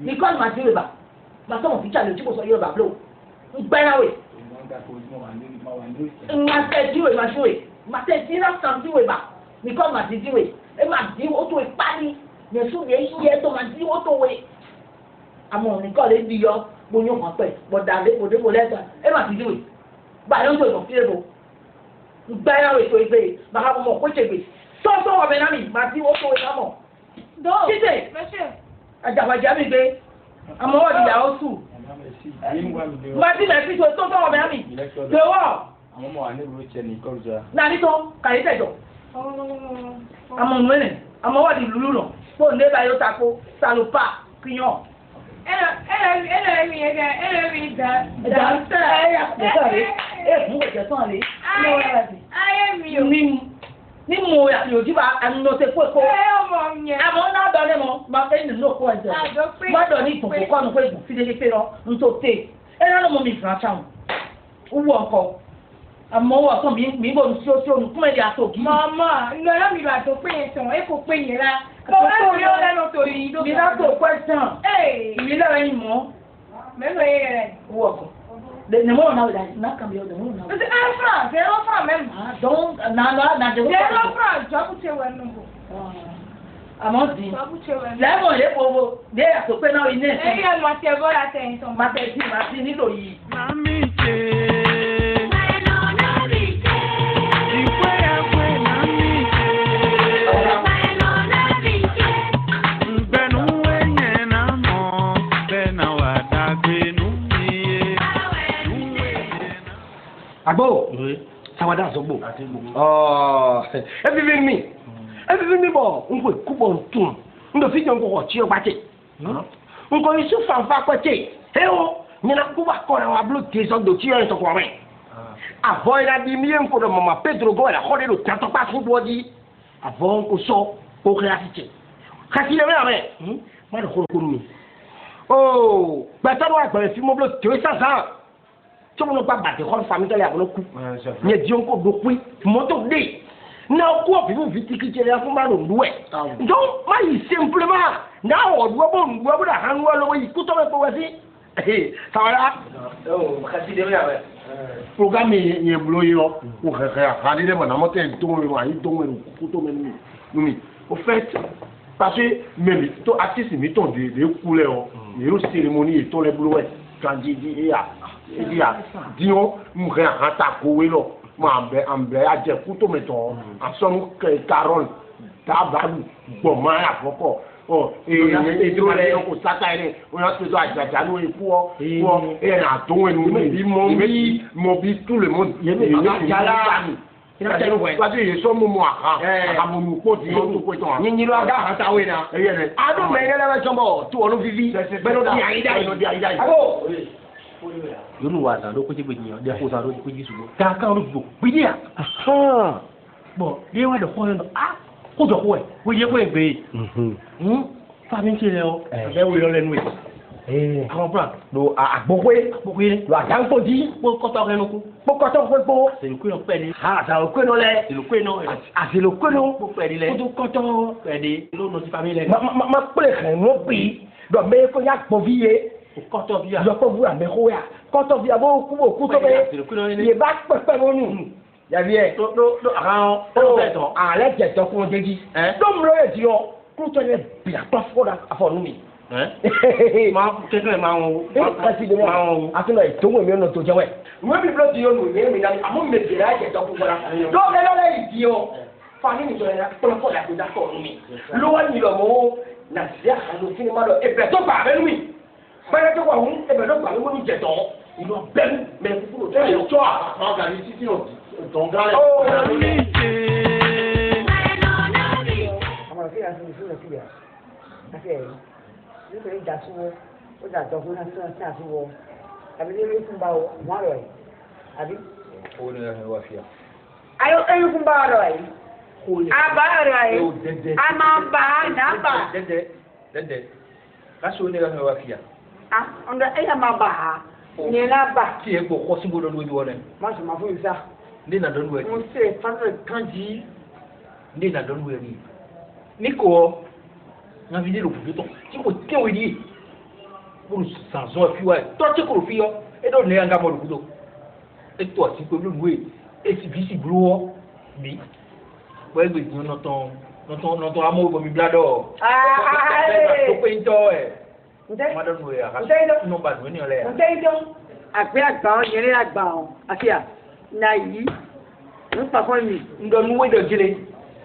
mi kọ́ màá dín rèébà màá sọ́mù fíjà lè jíkò sọ yóò bà bló ń gbẹ́ráwẹ̀. Matẹ̀díwè máa ṣúwè matẹ̀dí náà sàn díwè bá nìkan máa ti díwè ẹ máa dín ó tó ipá ní yẹ̀sùn yẹn yẹ tó máa dín ó tó wè àmọ́ nìkan lè di yọ gbóyún kan pẹ̀ bọ̀dà lépòdépò lẹ́sà ẹ máa ti díwè báyọ̀ ń tó ìmọ̀ fílẹ̀ bò gbẹ́yàwó ètò ìgbé màá mọ̀ kó ṣègbè tọ́tọ́ ọ̀bẹ náà mi máa dín ó tó ìpá mọ̀ títẹ̀ àjàwàjà mi gbé àmọ́ wọ́n di ìyàwó sùn. Mati na fi tó tọ́ ọ̀bẹ mi. Tèwọ́. Àwọn ọmọ wa ní ìlú ìṣẹ́ ní ìkọ́jà. Nàní tó kàyé tẹ̀jọ́. Àmọ̀ mẹ́rin àmọ̀ wà ní lulu nà. Fó ndé bá yóò tako salopa kíyàn. Ẹlẹ́rìí dá. Dàńtẹ̀ ẹ̀ mú ẹ̀jẹ̀ tán lé. Ayé mi ò. Ní mo yòójú bá ànúnọ̀tẹ̀ pé kó. Àmọ́ náà dọ̀lẹ́ mọ́ máa fẹ́ nínú òkú ẹ̀jẹ̀. Má dọ̀ ní ìtòkò kọ́nu pé ìgùn fídé pé lọ ń tó tè. ẹ lọ mọ mi fún aṣáwọn owó ọkọ àmọ́ owó ọkọ mi bò ní sí ònù kúmẹ di aṣọ òkì. mama lọ́yọ́ mi bá tó pé yẹn tán ẹ kò pé yẹn la kò ẹ rí ọ lẹ́nu torí yìí. mi náà tó question. mi náà yín mọ́. mẹ́nu yẹn rẹ̀. owó ọkọ de mo na na kan bi o de mo na. c'est un franc même. donc na de. 0 franc jọ́bù tẹ wẹ̀ nù. àmọ́ di. jọ́bù tẹ wẹ̀ nù. lẹ́mọ̀ lé fowó dé àtòpé náà iná ẹ̀sìn. ẹ̀yìn ẹ̀ máa tẹ bọ́lá tẹ̀ ẹ̀ tán. máa ti nílò yìí. Mami ṣe. Ìwé ẹ̀wẹ̀ mami ṣe. Ngbẹ̀nu ẹ̀yẹ̀ náà mọ̀ bẹ́ẹ̀ náà wà dàgbé nù mí yé. Àgbò sáwádà àsọgbò. Ebi mi bọ̀ nkwe kúbọ̀ ntun ndo fi jẹun kọ̀kọ̀ tí o bá tè. Nkọ̀ isu fanfa pẹ̀ tè. Ewo nyina kúbà kọ́ra wa bolo tè sọ dòtí yẹn sọ̀kọ̀ rẹ̀. Àbọ̀ yẹn bi mi yé nkọ̀ dọ̀ mama Pedro gọ́ yẹn kọ́ de do tẹ́tọ́ pa fún bọ́ di. Àbọ̀ nkọ̀ sọ kó kẹ́ asi tè. Kasi lè mẹ́rin mẹ́. Má dọ̀ kóró kóró mi. Ooo gbẹ̀tọ́ bọ̀ àgbẹ̀rẹ̀ fi mọ́ bolo tèwé sànsàn. Tí mo gba bàtẹ́ kọ́ famitẹ́lẹ̀ àbúrò kú. Nyẹ diẹ nkọ̀ do pé mọ́tò dé. Na kó ọ̀fíìfù fi ti kíkiri ẹ̀ fún bá lò ń dúwẹ̀. Ǹjọ́ má yìí simplement náà ọ̀dùwọ́ bò ń dúwọ́ bó dà hàn wọ́ lọ́wọ́ yìí kú tọ́ bẹ́ẹ̀ pọ̀ wẹ́ sí. Sàwárà. Kasi dè mí àwẹ̀. Programme yẹn bulo yìí lọ o xẹxẹ àkàdé dẹ mọ nàmọ tẹ dóŋ yìí lọ àyè dóŋ yìí lọ kó tó mẹ numi o fait parce que mẹmi tó artiste mi tọ̀ de kú lẹ ọ yìí o cérémonie yìí tọ́ lẹ bulo wẹ kandi di ya diɲɔ mu xẹ àkàtà kówé lọ mo àmbẹ àjẹ kú tó mẹ tọ àsọnu karol dábàlù gbọmọ àfọkọ èdè rẹ kò sáta yẹrẹ o yà tó àjàjà ló yẹ fún ọ ẹ nà tó wẹ nù mọ bí tout le monde yàrá wájú yìí sọ mú mu àkàmúnú kó ti yóò tó kó tán. Nyinyi ló aga hàn táwọn yìí na. adó mẹ́rin lẹ́wọ́ sọ́mọ́ tí wọ́n ló fi fi bẹ́ẹ̀ ló di àyídá yìí. Yóò wà sàn ló kó tí gbèjì yàn dẹ́kun sàn ló kó jí sùgbọ́n. Kàkà ló gbò gbèjì yà. Bọ̀ bí wàá dọ̀ kọ́ yẹn lọ kó jọ kó ẹ̀ kó yẹ kó ẹ̀ gbé yìí. Fámi ń ṣe lẹ o. Ẹ wúlò lẹ́nu ẹ̀. Àwọn búra lo àgbókòé lo àdáńkòjì kpọ́kọ́tọ́ kẹ́nu kú. kpọ́kọ́tọ́ kpékpó. Sèlukú yẹn pẹ́ ni. Àsàlùkú yẹn lẹ. Sèlukú yẹn lẹ. Àsèlukú yẹn. Kó pẹ́ di lẹ. Kutu kọ́tọ́. Pẹ́ di ló nọ sí fami lẹ. Ma kple xɛ n'o bi dɔ mɛ ko ya kpɔ vi ye. Kọ́tọ́ bi ya. Yɔkpɔ vu ame ko ya. Kɔtɔ vi a b'o ku b'o ku tɔ bɛ. Yé b'a kpɛkpɛ b'o nu. Yabi yɛ. Do ahan. Ale jɛ tɔ kun deji. Dɔnku yɛ di yɔ kutɔ yɛ bila tɔ fo la a fɔ nu mi. Máa kẹ́kẹ́ máa ń wo. Kasi de máa ń wo. A tún bɛ tó ŋun mi yɛ nɔ tó jɛ wɛ. Ŋun mi bilo ti yɔ nu yɛ mi na a mun bɛ jɛra jɛ tɔ kun fɔra. Dɔw bɛ lɔlɛ yi di yɔ. Fani mi sɔrɔ yɛrɛ kpɔlɔ fɔ la ko da tɔ nu mi. Lɔwɔ mi lɔ mɔ na se a kan do sinima dɔ ebe tó gbà bɛ nu mi. Bɛrɛ tó wà hun ebe tó gbà bɛ wọnú jɛ tɔ. Ìlú bɛnu mɛ kúkúrò tó yɛ tó a. àwọn gàdí títí ò tọ̀n gálẹ̀. Àwọn àfihàn àti ìṣúná síbẹ̀ àti ẹ̀rí nítorí ìjà súnwó ó jà tọ́ fún náà sí àsúwọ́ àbí ní ilé fún bá wọn rọ̀ yìí àbí. Ó ní ẹ̀rọ wá fìyà. Ayọ̀ ẹ̀rí fún bá rọ̀ yìí. Àbá rọ̀ yìí. A máa ń bá a nà bà. Dẹ́dẹ́. Kásò ní ẹ̀rọ wá fìyà. Ọ̀dọ̀ ẹ̀yà máa bà á. Ní ẹ̀ bà. Tí ẹ gbọ́ kọ́ síbò lọ́dún ojú ọ̀rẹ́. Má sọ ma fún mi sá. Ndé nà dọ́nu ẹ̀. Mo ṣe fásitì kan jí. Ndé nà dọ́nu ẹ̀ rí. Ní kò ŋa fi dé lò kùtù tán tí kò kéwòn yìí. Bùrù sàǹsọ̀ fi wá ẹ̀ tọ́tí kò fi yọ. E dọ̀ ní ẹ̀ńgá mọ̀lù kùtù. E tọ̀ sí pé olóògbé esi bí sì burú wọ́ bí. Wọ́n gbé ìdúró nọ̀tọ̀ amóhùn mi bladọ̀. Tó pé ń tọ́ ẹ̀. Mádọ́nù ẹ̀ àkàtúntò nọ́mbà tó ní ọ̀lẹ́ yà. Ǹjẹ́ ìjọ àgbẹ̀ àgbà ọ̀ yẹn ní àgbà ọ̀ àfíà náà yìí ń pàfọ́ mi. Ndọ̀nù wẹ́dọ̀ jẹlẹ̀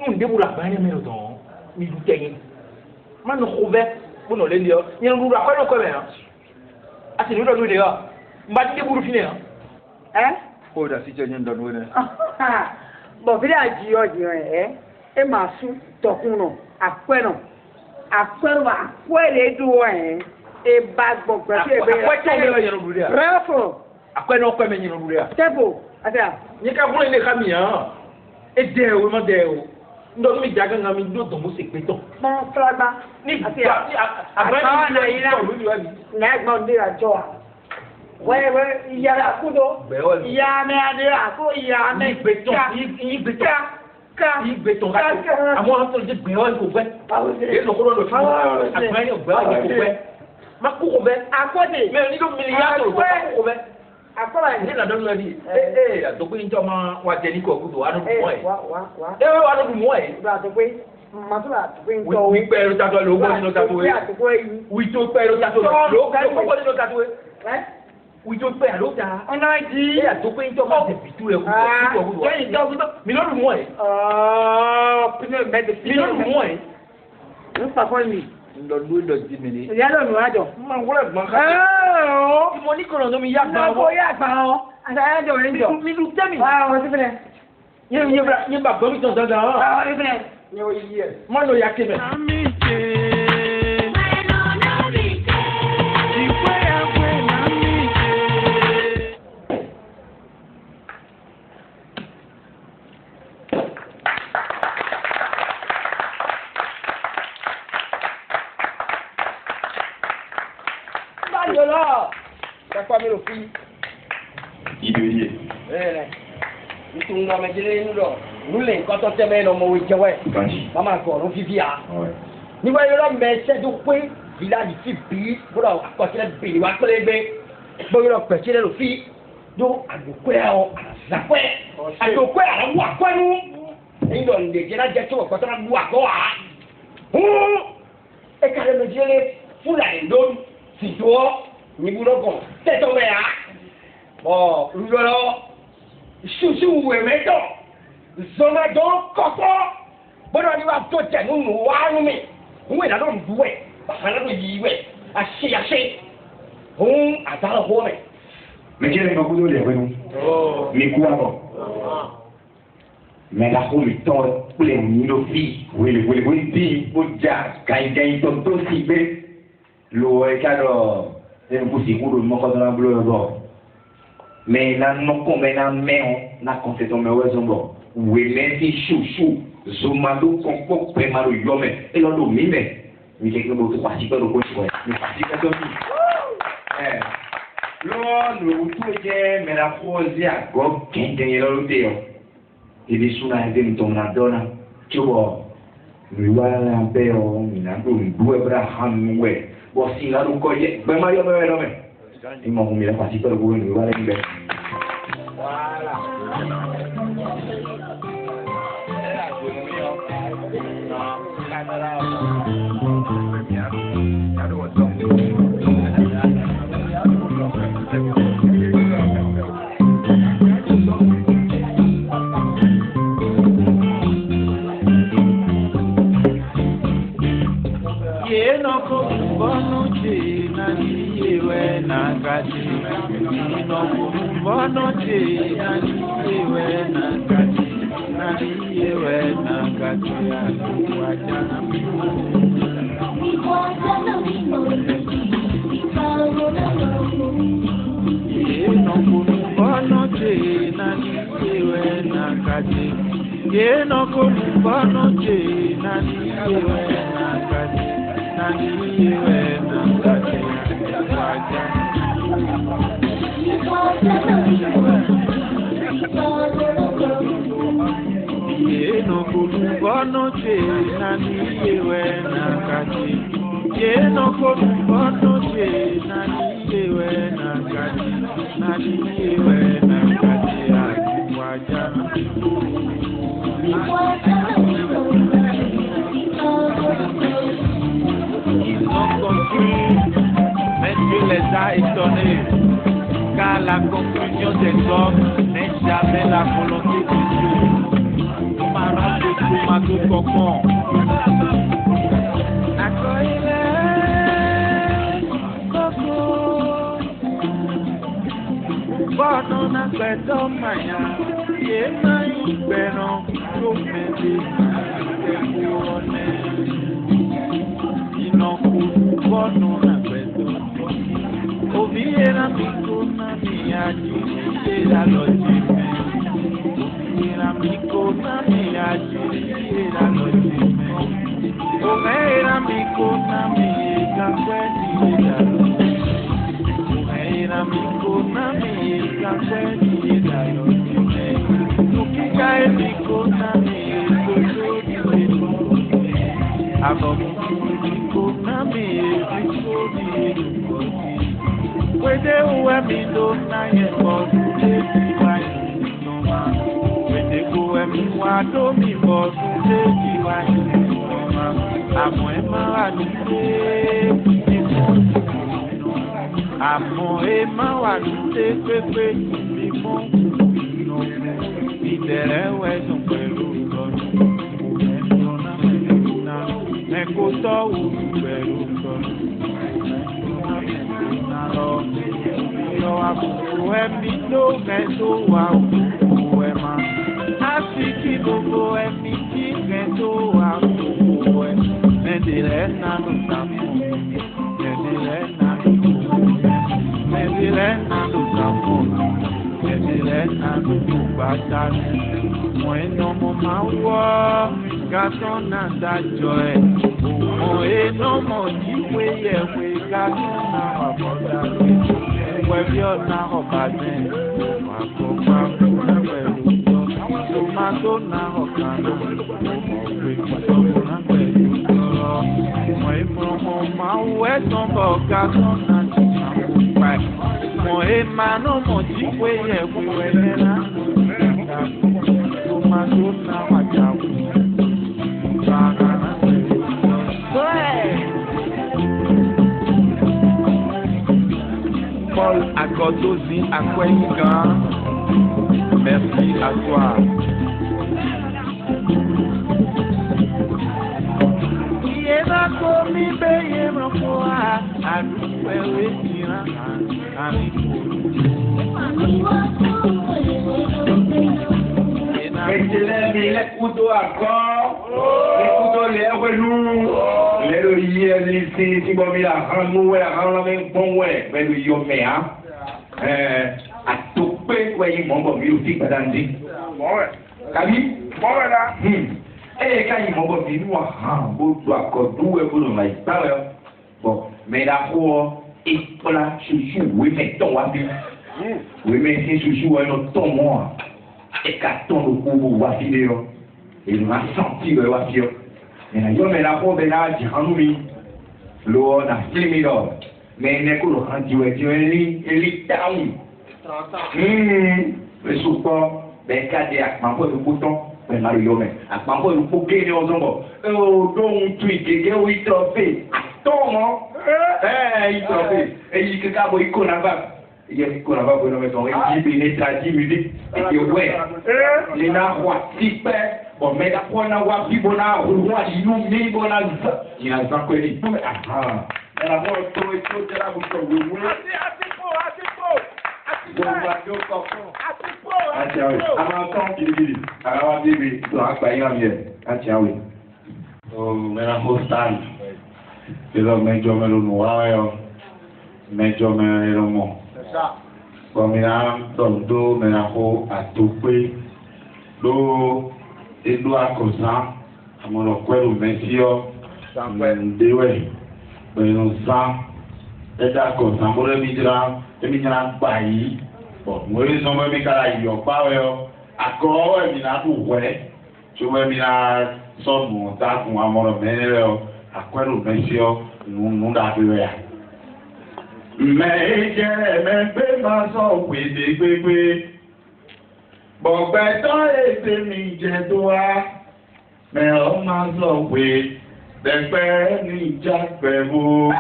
ń débùrù àgbáyé mẹ́rin tán mi dùn tẹ̀yìn. Má nù kó bẹ́ gbọ́nà lé ní ọ yẹn rúru àkọ́yọ̀ kọ́ mẹ́rin. A sì ní dọ̀nù ìdè yọ mbà tí débùrù fi nìyẹn. Ẹ́. Kó o dà sí jẹ́ yẹn dọ̀nù ìdè. Bọ̀fídà jìyọ̀ ẹ̀ ẹ máa sún tọkùnà àpẹnà àpẹẹrẹ dùn ẹ̀ ẹ bá gbọ̀gbọ̀ sí ẹ̀bẹ̀ yẹn. Rẹ́fọ̀. Àpẹẹrẹ ọkọ ẹ̀mẹ̀ yẹn lórí ẹ̀. Tẹ́bù àti à. Nyẹ ká fún ilé ká mi yàn. E dẹ́ o ma dẹ́ o. Ndọ́nu mi jaga ŋa mi do dùn mo sì pé tán. Mọ fúlàgbá. Ní àgbáyé náà yìí náà. Ní ẹgbọ́n ndé àjọ wa. Ouais, il y a la coudo. Il y a merde, il y a mec béton. Il béton. À moi, on dit béton, il faut faire. Et le gros, le fou, après, il faut faire. Ma courbe, à côté. Mais il y a un milliard de courbe. À quoi il la donne la vie? Donc, il y a un Wadjani Kokudo, à nous, moi. Et à nous, moi. Oui, père, tu as le logo, tu as oui, tu père, tu as le logo, tu as oui, tu père, l'autre. On a dit. Et à tout point, tu as des pitous et tout. Mais non, le moins. Mais non, le moins. Nous pas quoi lui. Nous le 10 minutes. Il y a le noir. Il m'a dit qu'on a nommé Yakba. Mais nous t'aimons. Ah, c'est vrai. Il y a pas de temps dans ah, c'est vrai. Moi, je suis là. T'as pas mis le prix? Il veut dire. Il tourne dans mes délais, nous les quand on te met dans mon week-end, ouais. Maman encore, on vit à. Ni voyez là, mais c'est du prix. Village ici, puis, voilà, à côté de Billy, à côté de bon, là, petit, le fille. Donc, à du quoi, à la quoi, à du quoi, à la voix, quoi, nous. Et donc, les gens, j'ai tout, quand on a voix, quoi. Et quand le monsieur est fou, là, il donne, si toi, ni vous l'avez, c'est tombé, hein. Bon, nous allons, chouchou, ouais, maintenant. Zona donc, coco. Bon, on va tout dire, nous, nous, mais. Oui, là, on doit. Parce que là, on dit, ouais. Aché. Attends, le roi, mais. Mais quel est le coup de l'air, nous? Mais quoi, non? Mais la roue, il tombe, pour les filles. Oui, filles, pour jazz, quand il tombe aussi, mais. Le cadre, c'est un peu si court, le mot dans la bleue, mais là, non, comme on met, on a constaté qu'on met au zombo. Oui, mais si chouchou, zomado, concours, prémalo, yome, et l'on nous mime. Mais quelqu'un d'autre participe au coach, mais participe à tout. Là, nous, tout est, mais la pose à gauche, qui est l'autre. Et les sous la vie, nous tombons dans tu vois, nous voilà un peu, nous avons un peu Abraham, ouais. Bon, si là, nous connaissons, ben, Mario, ils m'ont mis la partie pour le gouvernement, voilà, voilà. Car la conclusion des hommes n'est jamais la volonté de Dieu. Parents de tomato cocon. Accueille-les, coco. Bon, on a fait d'homme, et maïs, bénon, tout médit, c'est couronné. Ils n'ont pas bon, on a fait d'homme. Oviera mi kuna mi aji la lojime. Oviera mi kuna mi aji la lojime. Oviera mi kuna mi kakweni la lojime. Oviera mi kuna Àmọ́ ẹ máa wà lóde pépé mímọ́ ìtẹ̀rẹ̀ wẹ̀sùn pẹ̀lú ìtọ́jú ẹ̀kọ́ tọ́wù pẹ̀lú ìtọ́jú ìyọ̀ àbùkù ẹ̀mí ló mẹ́tò wà òkú ẹ̀ máa á sì kí gbogbo ẹ̀mí tí mẹ́tò wà òkú ẹ̀ mẹ́tẹ̀rẹ̀ náà ló sàmù mẹ́tẹ̀rẹ̀ náà ló Nando Capone, Nando Batane, Bueno Mama Wa, Gatona da Joy, no more we Gatona Aboda, Webiona Obade, Tomato na Hokano, Mama West on Gatona. Mo emano mo jiwe ye kuwelena tomato na wajabu bagana Paul Agodozi Akwenga, merci à toi. Yena komi beye mrokoa aduwewe ira les couteaux à corps, les couteaux les relous, les loyers, les si bon, il a rendu la même bon ouais, mais le yomé, hein, à tout peu, voyez mon bon, il aussi pas d'andi. Bon ouais. Kami? Bon ouais là. Et quand il m'a dit, nous, bon, toi, quand tout est bon, on va y parler. Bon, mais d'accord, et voilà, chouchou, oui, mais ton wabi. Oui, mais si chouchou, elle n'a ton moi. Et qu'à ton le coup, wabi, et nous a senti le wabi. Mais là, mais la pauvre, elle a dit, en nous, l'eau, on a filmé l'eau. Mais il n'est que le rendu, il est down. Le support, ben, cardiaque, ma pauvre bouton. Ben là yo mais à pas pour poker les ozombo donc tweet que oui trophée attends il trophée et il que cabo il connaît pas il est connaît pas pour nous mettre il dit il traduit musique et ouais les na quoi type bon mais la fois na wa bibona roi il nous met bona il a pas connu ah la fois tout et tout là vous vous bon, moi, ils ont même qu'à y pas, accord, et bien, tout, ouais. Je veux bien, son montage, ou à mon mère, à quoi nous, monsieur, nous, d'arriver. Mais, j'ai même pas ma son, oui, des bébés. Bon, ben, toi, et c'est mis, j'ai toi. Mais, on m'a son, oui, des pères, ni jack, vous.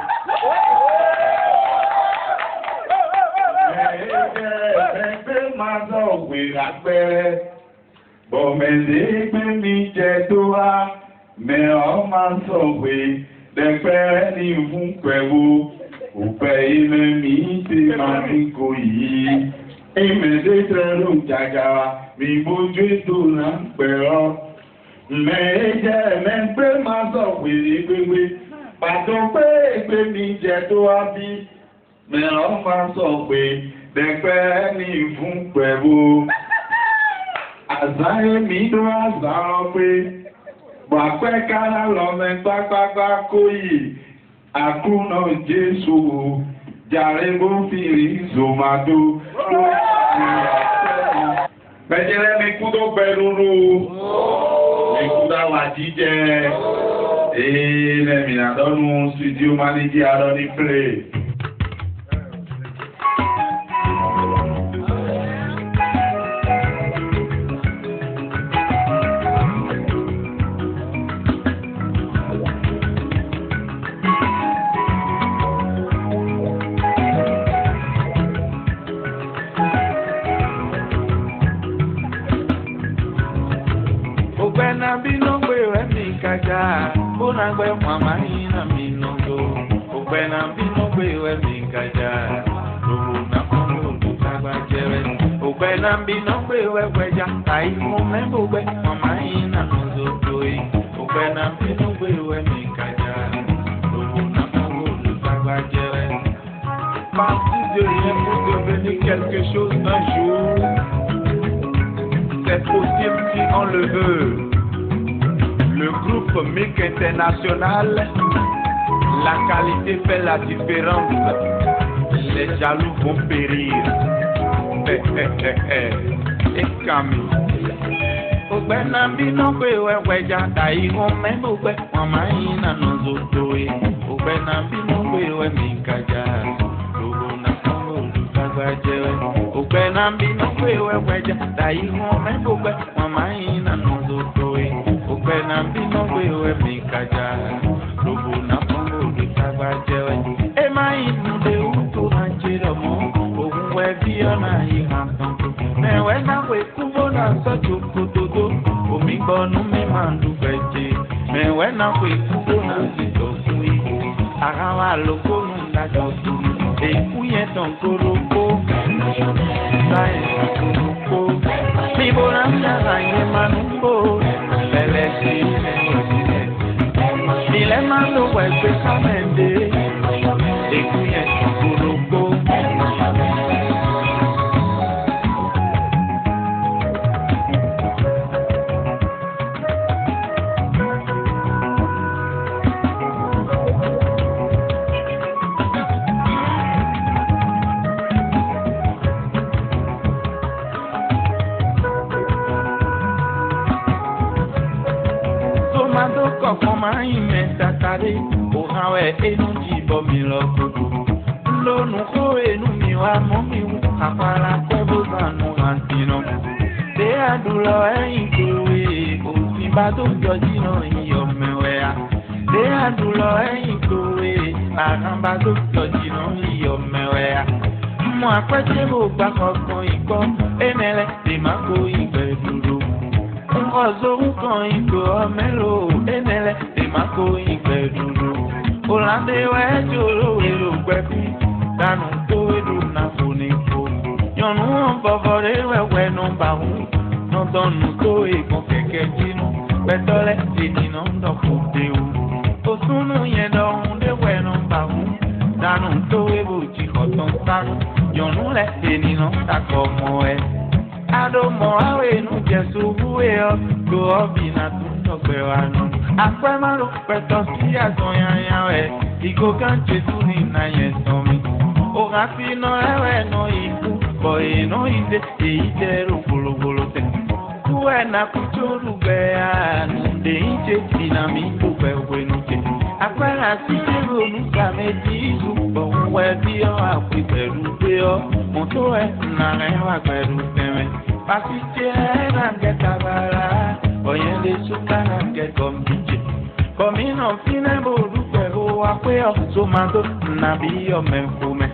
Bon, mais les mi jẹ tó wá, mais on m'a sauvé, des pères ni vous pèvou, vous payez même mi ma nicoyi, et me détrône jaga, mi bouge tout l'empéreur, mais j'ai même peu m'a sauvé, bébé, pas ton père, mi jẹ tó wá bi, mais on m'a sauvé, des pères ni vous pèvou. Azaye mi do azaro pe, bapẹ kala lọmẹ gbagba koyi, akuno Jesu, jare bo firi zomado. Bẹ́jẹ̀rẹ́ mi kú tó bẹ̀rùrù. Mi kú dáwà jíjẹ. Lẹ́mì àdọ́nu studio manager àdọ́ni play. Unagwe mama ina minogo Ukwena mbinogwe we mingaja Runa kono tutagwa jewe Ukwena mbinogwe we weja Taimu membugwe mama ina nozotoi Ukwena mbinogwe we mingaja Runa kono tutagwa jewe Parti de rien pour devenir quelque chose un jour C'est possible si on le veut. Le groupe MIC International, la qualité fait la différence. Les jaloux vont périr. Et Camille. Ogbena bino kwe wewe jata iho mendo kwe mama ina nozotoe. Ogbena bino kwe we minkaja. Logo na kongo lutagwa jewe. Ogbena bino kwe wewe jata iho mendo kwe mama ina nozotoe. Ogbena bino kwe we minkaja. Logo na kongo lutagwa jewe. Ema inu de utu hanjiro mo. Ogunwe viona ihantan. Mewe na we kubo na sojo kotodo. Omi gbọ́nú mi máa ń dúpẹ́ jẹ. Mẹ̀wẹ́ náà pé kúkú náà sì jọ fún ikú. Ara wa ló kónú dájọ́ fún mi. Èkú yẹn tàn kórópó. Sáyẹ̀nsì kórópó. Níbo náà ń yàrá yẹn máa ń bò. Bẹ̀rẹ̀ sí ilẹ̀ òsìlẹ̀. Ilẹ̀ máa ń lo ẹgbẹ́ kámẹ́ndé. Èkú yẹn tàn kórópó. Máa ń mẹ́ tatare, òhàn ẹ̀ inú jìbọ̀ mi lọ gbogbo. Lónìí kó inú mi wá mọ́ mi wù, àpárá pẹ́ bó sànù àǹtínà. Ṣé àdúrà ẹ̀yìn kòwé, òsì bá tó jọ jìnnà iyọ̀ mẹ́wẹ́à. Ṣé àdúrà ẹ̀yìn kòwé, àkànbá tó jọ jìnnà iyọ̀ mẹ́wẹ́à. Mo àpẹ́jẹ́ bò gbà kọ̀ọ̀kan ìgbọ́, ẹ̀mẹ́lẹ́ lè má kó ìgbẹ́ dúró. Ọzọ kan ìgò ọmẹlò ẹnẹlẹ lè má kó ìgbẹ́ dúró. Òlàndé wẹ́ jòrò èrò gbẹ́bí dànù tó èrò náà kò ní kó. Yọ̀nù wọn bọ̀bọ̀ rẹ̀ wẹ̀wẹ̀ nọmba wù. Nọ̀dọ̀nù tó ègùn kẹ̀kẹ́ jínú. Pẹ̀tọ́lẹ̀ ènìyàn ń dọ̀kọ̀ déwù. Òsúnú yẹn dọ̀hún déwẹ̀ nọmba wù. Dànù tó èrò jì ọ̀tàn sáré. Yọ̀nù lẹ̀ ènìyàn ń takọ̀ mọ́ ẹ. Adomo awe nu Jesu buwe o go obi na tuno pe wa nu akwe maro peto si azoyan yan we igo kan Jesu ni na yen so mi o ga fi no ewe no iku bo e no ide e ide ro bolobolo te kuwe na kuchuru be anu de ije dina mi bu pe we nu te akwe la si ro nu ka meji su bo we bi o akwi peru pe o mo to e na re wa peru teme Pasite nange kabara, oyende suka nange kombije. Komino fine bodu pego apeo, somando nabi o menfume.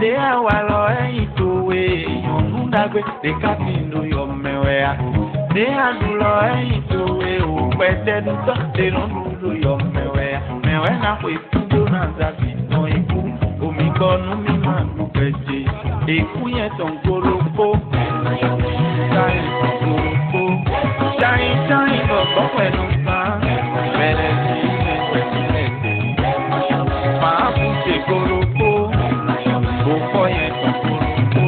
De awalo towe, yonundagwe, de kapindo yo mewea. De adulo towe, upete duto, de nondulo yo mewea. Mewe na kwe kudo na zabi no iku, omikonu mi manu peje. Eku yeton koropo. Shine, bọ̀bọ̀ pẹ̀lú kan, bẹ̀rẹ̀ sí ẹ̀ẹ́dẹ̀gbẹ̀sẹ̀. Máa fún ṣe kórópó, kò fọ́ yẹn tán kórópó.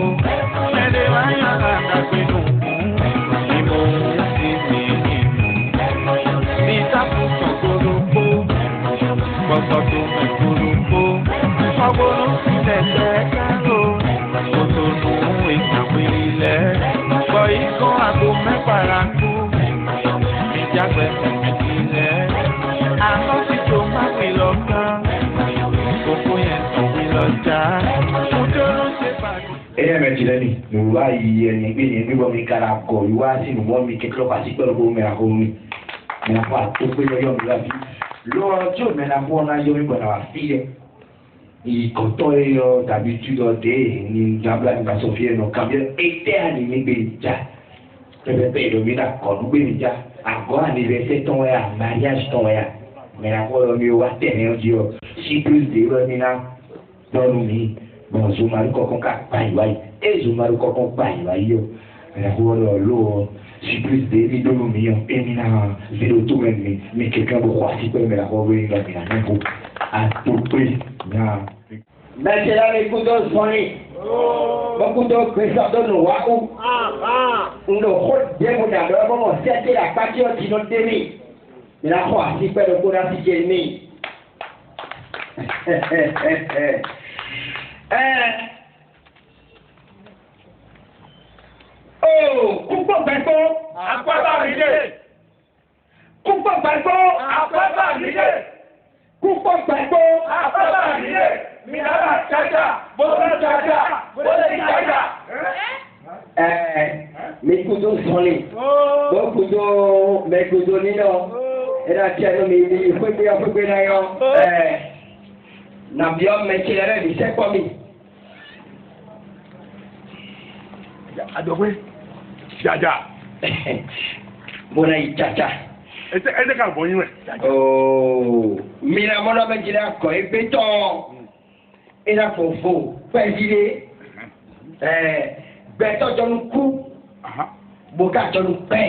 Ṣẹ́lẹ̀ wáyà àdàgbé lòkun, ìmọ̀ òun ti ní ìlú. Bí sáfùsàn kórópó, gbọ̀gbọ̀ tó mẹ́ kórópó. Ọgbọ́n ló fi tẹ̀sẹ̀ kárò, kò tó nù ún lọ́jà òjò ló ṣe pàdé. Ẹ̀yẹ́ mẹ́tìlẹ́nì ló wá yí ẹni pé ní gbígbọ́ mi kára kọ̀ ìwá sí ìmọ̀ mi kékeré pàṣẹ pẹ̀lú kó mẹ́ra kó mi mẹ́ra kó àtúgbé yọ mi lábí lọ́wọ́ tí ò mẹ́ra kó ọ̀nà yọ mi gbọ̀nà wá sí rẹ̀ ìkọ̀tọ́ ẹyọ tàbí túdọ̀ dé ní gbàgbà nígbà sọ̀fì ẹ̀nà kàbí ẹ̀tẹ́ àníní gbé ìjà pẹ̀pẹ̀pẹ̀ ìdòmínà kọ̀ọ̀nù gbé ìjà àgọ́ àníbẹ̀sẹ̀ tán wẹ̀ mariage tán wẹ̀ mẹ́ra kó ọ̀rọ̀ mi wá tẹ̀lé ọjọ́ sípírì dé rẹ̀ mi náà lọ́nu mi bọ̀n zomari kọ̀ọ̀kan ká pa ìwà yìí ẹ̀ zomari kọ̀ọ̀kan pa ìwà yìí o mẹ́ra kó ọ̀rọ̀ lọ́wọ́ sípírì dé mi lọ́nu mi yàn ẹ̀mí náà zero tó mẹ́rin mi kékeré bọ̀ wá sí pé mẹ́ra kó ọ̀rọ̀ yìí lọ́mìnà níbo àtòpé náà. Bẹ́ẹ̀ la lè kúndó sọ́ni. Bọ́kúndó pèsè ọ̀dọ́nù wá kú. Ńlò kó dẹ́mu dàdọ́ ẹ bọ́mọ̀ sẹ́tẹ̀ àpáti ọ̀tí ló dé mi. Mìíràn kọ́ àti pẹ́ẹ́dọ̀ kó náà ti jẹ mí. Kúpọ̀ gbẹ̀gbọ́ àpáta mi dé. Kúpọ̀ gbẹ̀gbọ́ àpáta mi dé. Kúpọ̀ gbẹ̀gbọ́ àpáta mi dé. Minara chacha, bola chacha, bola chacha. Mekudo sọ̀lì, bọ́kudo mekudo nínú, ẹ̀dá tí a lọ mi ní ìpépé náà yọ. Nàbíọ́ mẹ́kì rẹ̀ ní sẹ́kọ̀ mi. Adọ̀gbẹ́, jaja. Bola yìí chacha. Ẹsẹ̀ ká bọ̀ yín rẹ̀. Ooo, mìíràn mọ́nà bẹ́ẹ̀ jìnnà kọ́ ẹgbẹ́ tán. Ina fofo pẹ̀lú gbẹ̀tọ̀ jọnu kú bùkà jọnu pẹ̀.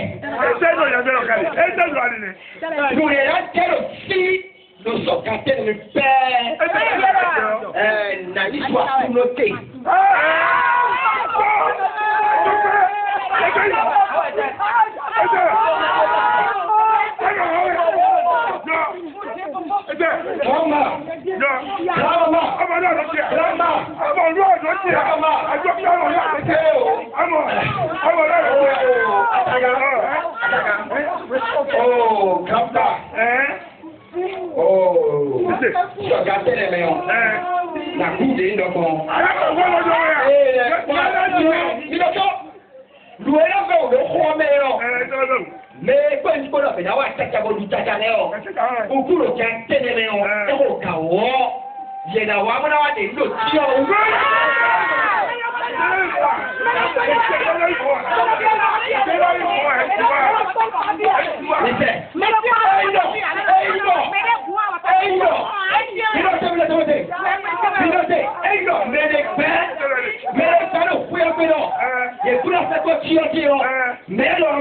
Ẹsẹ̀ ló yẹ bẹ́ẹ̀ ọ̀kadì, ẹsẹ̀ ló adìní. Lùrẹ̀ yà jẹ́rò sí lọ́sọ̀ká tẹ̀lé pẹ́. Nàní sùn àkúnlókè. Mama, mama, ọmọ náà ló tiẹ̀. Ọmọ olú ọ̀dọ́ tiẹ̀. Àjọ kí ọmọ náà ló tiẹ̀. Ọmọ náà ló tiẹ̀. Oh, kàmpá. Oh, sọ̀gá tẹ̀lé mi o. Nàkúndé ń dọ̀gbọ̀n. Alákọ̀ọ́gbọ́n lọ́jọ́ rẹ̀. Mílọ́tọ́, lùwẹ̀ náà fẹ́ òde kọ́ mẹ́rin o. Mais quand il faut le faire, ouais, ça va lui tacaner. Au cours de tenir au chaos, il y a des des lots.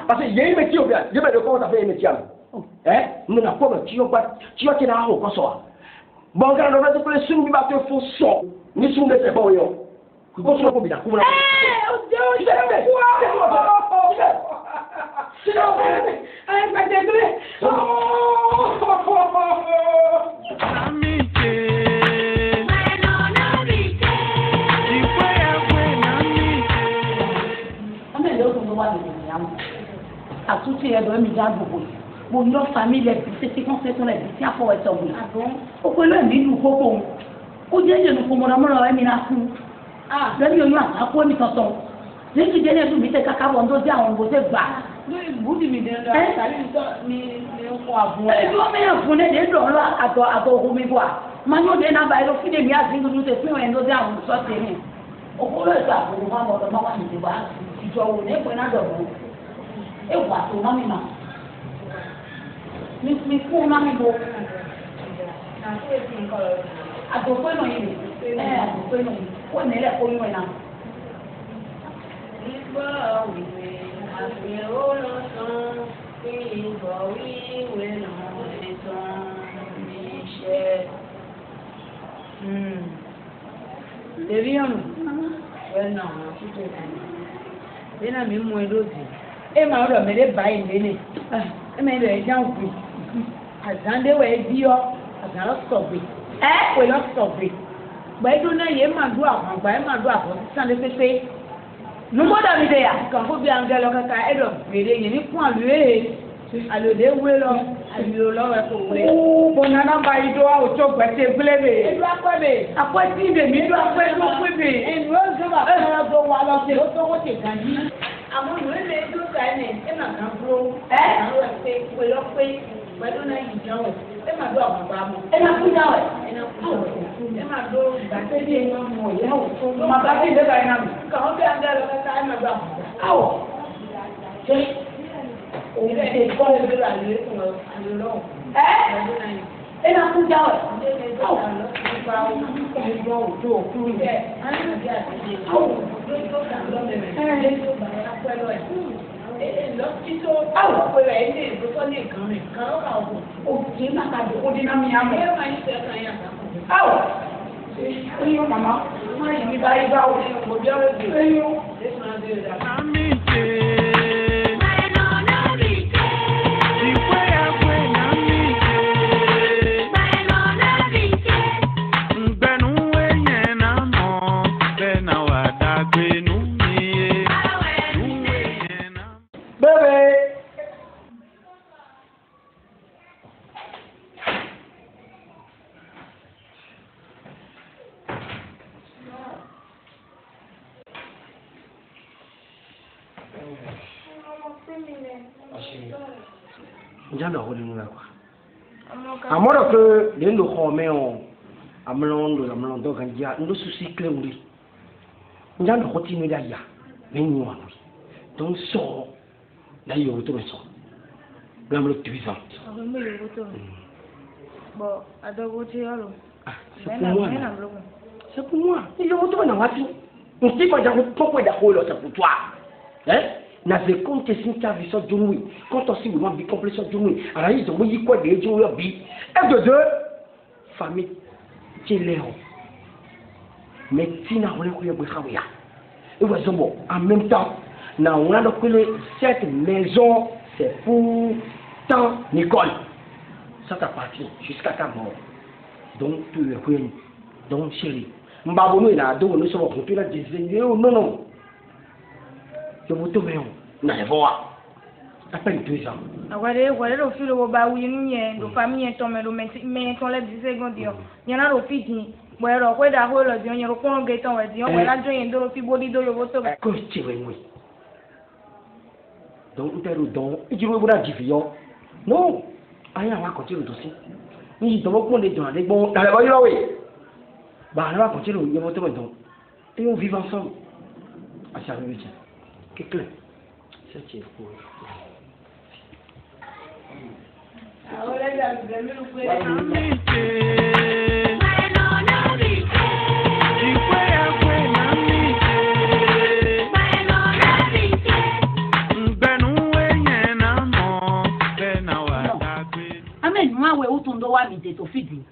Parce que il y a une métier, il y a des choses à faire, métier. Nous n'avons pas de tu as qui n'a pas ça. Bon, quand on a des pressions, il va te faire ça. Ni sous les bon yo. Ko so ko bi da ko na. assuti e do mi ja gbogbo mo yo famille bi se kon se ton le bi ti afo e so mi o ko le mi lu koko o je je nu ko mo na mo ra mi na ku le mi o yo akako mi tonton le ti je le du mi te kaka bo ndo di àwọn bo se gba budi mi de ndo asali ni ko abun e do me fun de do lo ato ko mi bua ma no de na ba ro fi de mi azingu nu te fi o ndo di àwọn so te ni o ko lo gba ko ma mo do ma wa ni ba ijo wo ne pe na do mo e wa to ma mi ma mi fún ma mi bo na se ti nko lo ato pe no yin ato pe no yin o ne le ko yin na igbo wiwe àfi ó lọ sàn kí ìgbọ̀ wíwé náà lè tán ní iṣẹ́. Tèmi ọ̀nà wẹ́n náà wọ́n tún tó kù. Bí náà mi mú ẹ lóde. Ẹ máa rọ̀ mí lé báyìí lélẹ̀. Ẹ máa rẹ̀ já òkú. Àzándéwọ̀ ẹ bí ọ́. Àzárọ̀ sọ̀gbẹ̀. Ẹ pè lọ sọ̀gbẹ̀. Gbẹ́dún náà yẹ máa dún àwọn àgbà ẹ máa dún àbọ̀ sísàndé pépé. Numoda mi de ya kan fo bi angelo kaka edo mere yin ni fún aluwe alode we lo alilo lo we ko we bo na na ba ido a o to gbete glebe edu akwebe be mi do akwedo kwebe enu o zo ba kan do wa lo se o to wo te kan yi amo nu le do ka ni e na kan bro na lo se we lo pe gbado na yi jan we e ma do àwọn ba mo e na ku jan we e ma do ba te bi en mo ya o to ma ba ti de ba na kan o bi angelo kaka e ma do awo se o le ko o bi ra le fún alilo e na ku jan we awo ba o e do o to ku ni awo do to kan lo me le to ba na pelo lọ́sítọ́ àwọn ọ̀pẹ̀rẹ̀ ilé ìgbésọ́ ní ìkànnì kan ọ̀rọ̀ àwọn òkè látàdé òdínà mi àmọ́ ẹ̀ máa ń ṣe ẹ̀ka yẹn àtàkùn. Áwọ̀ ẹ̀yọ́ màmá máa yìí bá yí bá wọlé ọ̀pọ̀ bí ọ̀rẹ́ bí ẹ̀yọ́ ẹ̀sùn àti ẹ̀dá. Njana ho nuna kwa amoro ke lendo khomeo amlondo do kanja ndo susi klewri njana ho tinu ya ya nini wa donc so la yo to so gamlo tuisan mo yo to bo adogo ti oro c'est pour moi il yo to na watu nsipa ja ko poko da ko lo c'est pour toi n'avait compté sin service de nuit quand aussi vous m'avez complétion de nuit alors ils ont dit quoi des jours leur vie et de deux famille qui léon mais tina on est quoi pour travailler et vous bon en même temps na on a donc cette maison c'est pour tant Nicole ça t'appartient jusqu'à ta mort donc tu es quoi donc chérie mbabonu ina do no so ko tu la désigner non je vous tombe na evoa appelle 2 ans agora lo filo bo ba wi nu yen do famille to me lo me ton le 10 secondes yo nyana ro fiti bo ro ko da ho lo di onye ro ko ge ton we di on we la jo yen do ro fi bodi do yo bo to ko ti we we donc utero don ijiro bo da jifio no aya wa ko ti ro do si ni do mo le jon de gbon da le bo yo we ba la ko ti ro yo bo to me don et on vit ensemble à ça le que clair ça c'est pour ahora ya me lo puede amen mo awe utundo wa mi de to fidi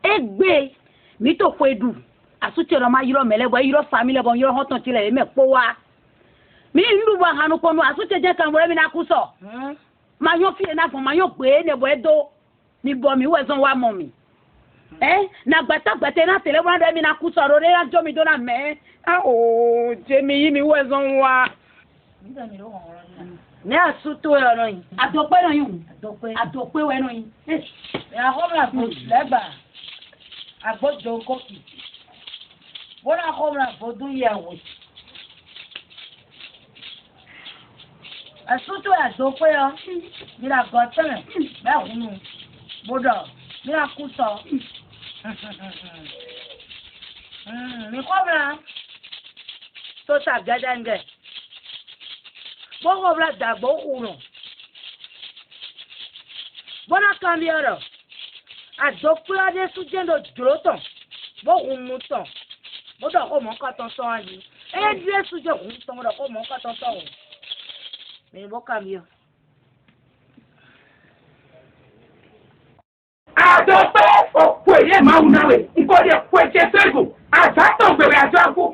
egbe mi to ko edu asuti ro ma yiro melebo yiro family bon yiro hoton tile me po wa mi ndu ba hanu ko no asuti je kan wore mi na kuso ma yo fi na fun ma yo pe ne bo edo ni bo mi we son wa mo mi na gbata na tele wa mi na kuso ro re ajo mi do na me o je mi yi mi we son wa ní àsútó ọ̀rọ̀ yìí. àdọ́pẹ́ náà yìí. àdọ́pẹ́ wẹ̀ náà yìí. àkọ́mọ̀lá fún lẹ́gbàá àgbọ̀jọ kọ́kì. wọ́n náà àkọ́mọ̀lá fún dún yẹ̀wò. àsútó àdọ́pẹ́ ọ nílà gọ́tẹ́rẹ̀ bẹ́ẹ̀ hùnú bọ́dọ̀ nílà kùsọ̀. mi kọ́mọ̀lá tó ṣàgẹ́dẹ́ngẹ́. Bongo bla dagbo uno. Bona cambiaro. Adopla de sujendo droton. Bo umuton. Bo do ko mo ka ton so ani. E de suje umuton do ko mo ka ton so. Me bo cambio. Adope o ye ma unawe. Iko de kweche sego. Asato gbere ajaku.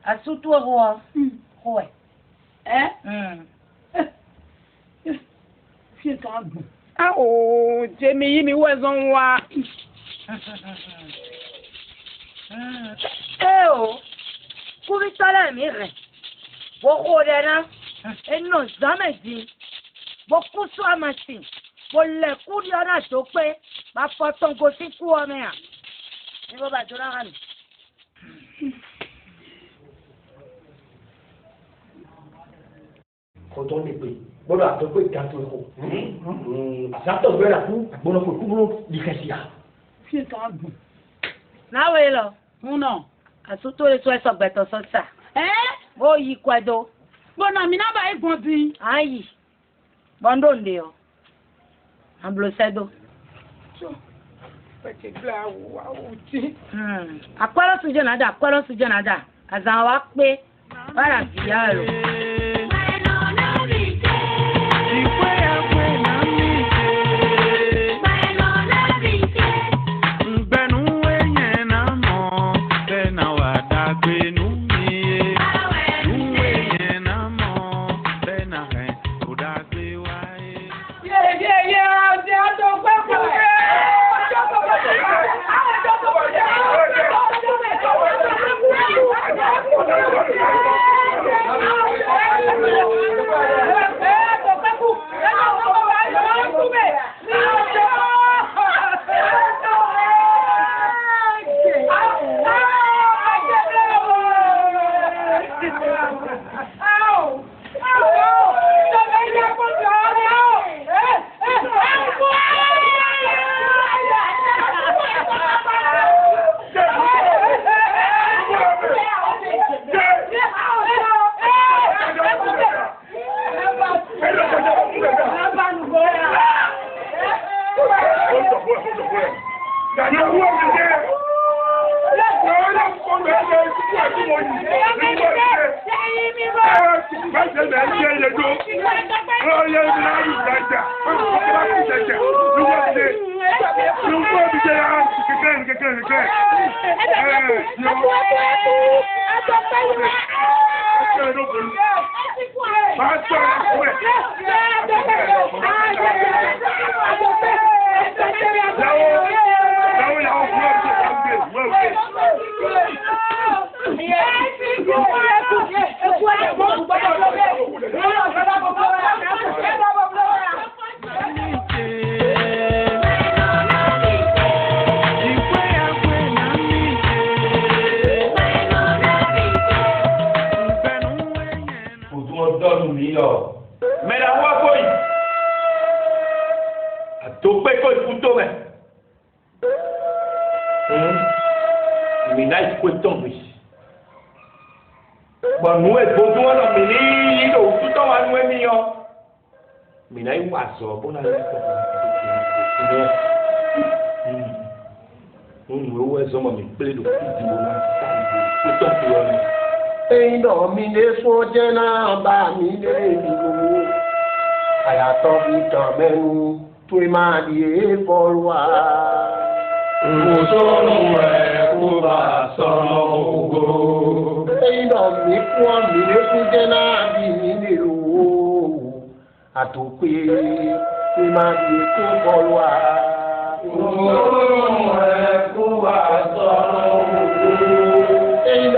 Asutu ho. Ho. Fi kan gun. Ah oh, Jemi yi mi wezon wa. O. Kuri tala mi re. Bo ho de na. Eno zamedi. Bo kusu amasi. Bo le kuri ona to pe. Ba foton go si ku o me a. Ni bo ba jora han. Kọ̀tọ́ lè pè gbọ́dọ̀ àtọ́pẹ́ ìdájọ́ ẹ̀kọ́. Àsátọ̀ gbẹ́ra fún àgbọ̀nàfọ̀ kúrò dìkẹ̀síà. Fi kan gùn. Náwó lọ. Múnà. Àtúntò ètò ẹ̀sọ̀ gbẹ̀tọ̀ sọ́sà. Ó yí kwẹ́dọ̀. Gbọ́nà mi náà bá ìgbọ̀n bí. Àyì. Bọ́ndọ̀ lè ọ. Àbúlọ̀sẹ́dọ̀. Àpárọ̀ sùjọ́ nàdà, àpárọ̀ sùjọ́ nàdà. Àzàn wa pé wàrà fìyà rẹ̀.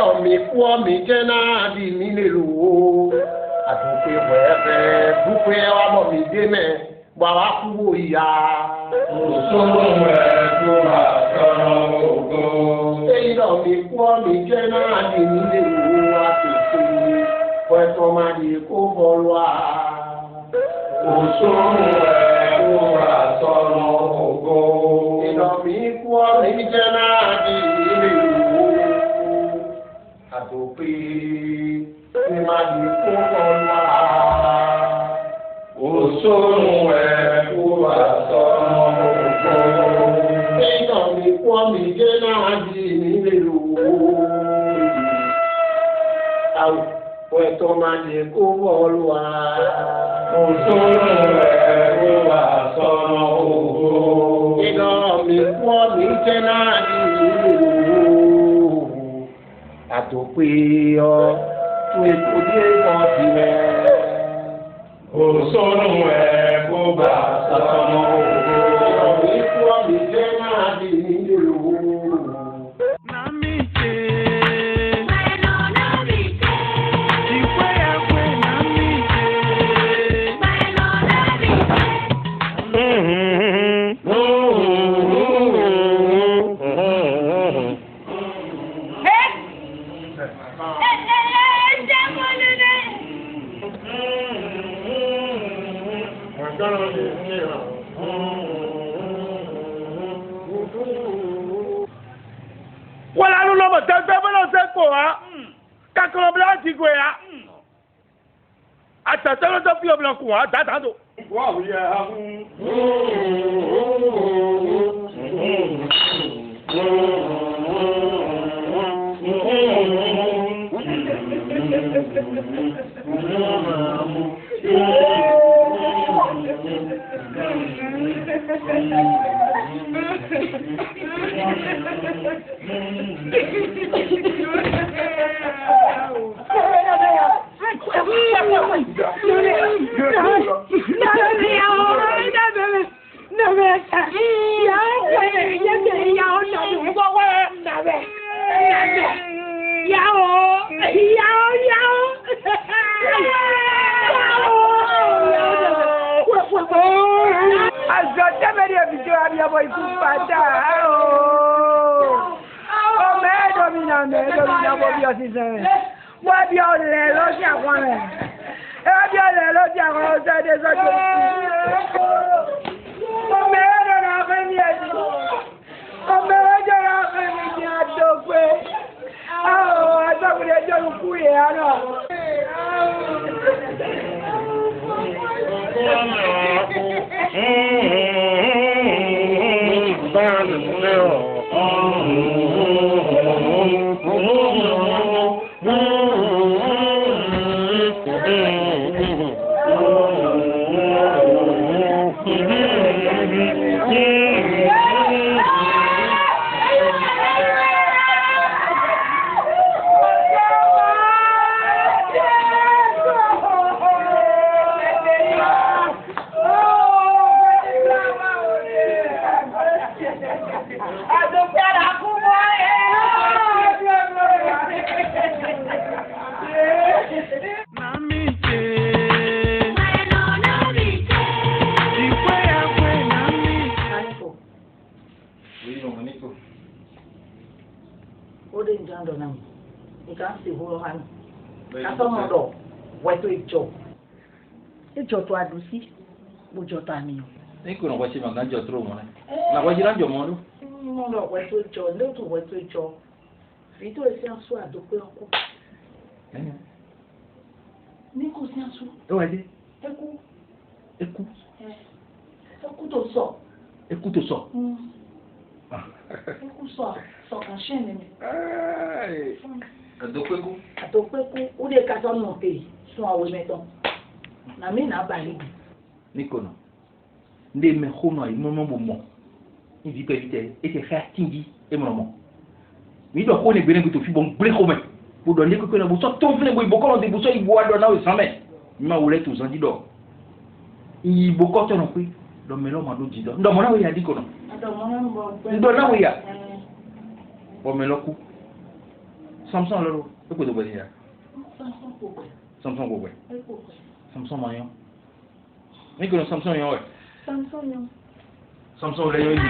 lọ mi kú mi jẹ́ náà di mi lè lò ó. Àtòkè wẹ̀ẹ́fẹ́ dúpẹ́ wà bọ̀ mi dé mẹ́ wà wá kúrò ìyá. Òṣòro ẹ̀ kó wà sọ̀rọ̀ ògo. Èyí lọ mi kú mi jẹ́ náà di mi lè lò ó. Àtòkè wẹ̀ẹ́tọ́ máa di kó bọ̀ lọ́wọ́. Òṣòro ẹ̀ kó wà sọ̀rọ̀ ògo. Ìlọ mi kú mi jẹ́ náà di mi lè lò ó. Àtòkè máa di kó bọ̀ lọ́wọ́. Òṣòro ẹ̀ kó wà sọ̀rọ̀ ògo. Ìlọ mi kú mi jẹ́ náà di mi lè lò ó. Àwọn ẹ̀tọ́ máa di kó bọ̀ lọ́wọ́. Òṣòro ẹ̀ kó wà sọ̀rọ̀ ògo. Ìlọ mi kú mi jẹ́ náà di mi lè lò ó. Àtòpé ọ tún ètò dé kan sí rẹ̀. Òṣòro ẹ̀ kó wà sọ̀rọ̀ ògo. Ìlọ mi kú mi jẹ́ náà di mi lè lò ó. Wala lu lobo tete belo seko ha. Kakolo blanchi ko ya. Ata telo to pio blanco ha, ta do. Wa ya. Ìjọ àdùsí bójọ tó àníyàn. Ní kò náà wọ́n ṣe màgá jọ tó wọn rẹ̀. Làwọn ṣe lájọ mọ́ ló. Mo lọ wẹ́ tó jọ lóòótọ́ wẹ́ tó jọ. Fi tó èsì àṣọ àdópé ọkọ. Ní kò sí àṣọ. Ẹ wá dé. Eku. Eku. Eku tó sọ. Eku tó sọ. Eku sọ kàn ṣẹ́ ni mi. Àdópékú. Àdópékú ó lè ka sọ́nù òkè sún àwọn mẹ́tọ́. Na mi na bali bi. Nikono. Nde me khono ay momo bomo. Ivi pevite ete kha tingi e momo. Mi do ko ne bene to fi bon bre khome. Bu do ne ko na bu so ton fle boy bokolo de bu so ibo ado na we sanme. Mi ma wule to zandi do. I boko to no pe do melo ma do jido. Ndo mo na we ya dikono. Ndo mo na mo. Ndo na we ya. Bo melo ku. Samsung lolo e ko do bari ya Samsung ko gwe Samsung ma yo ni ko Samsung yo Samsung le yo ni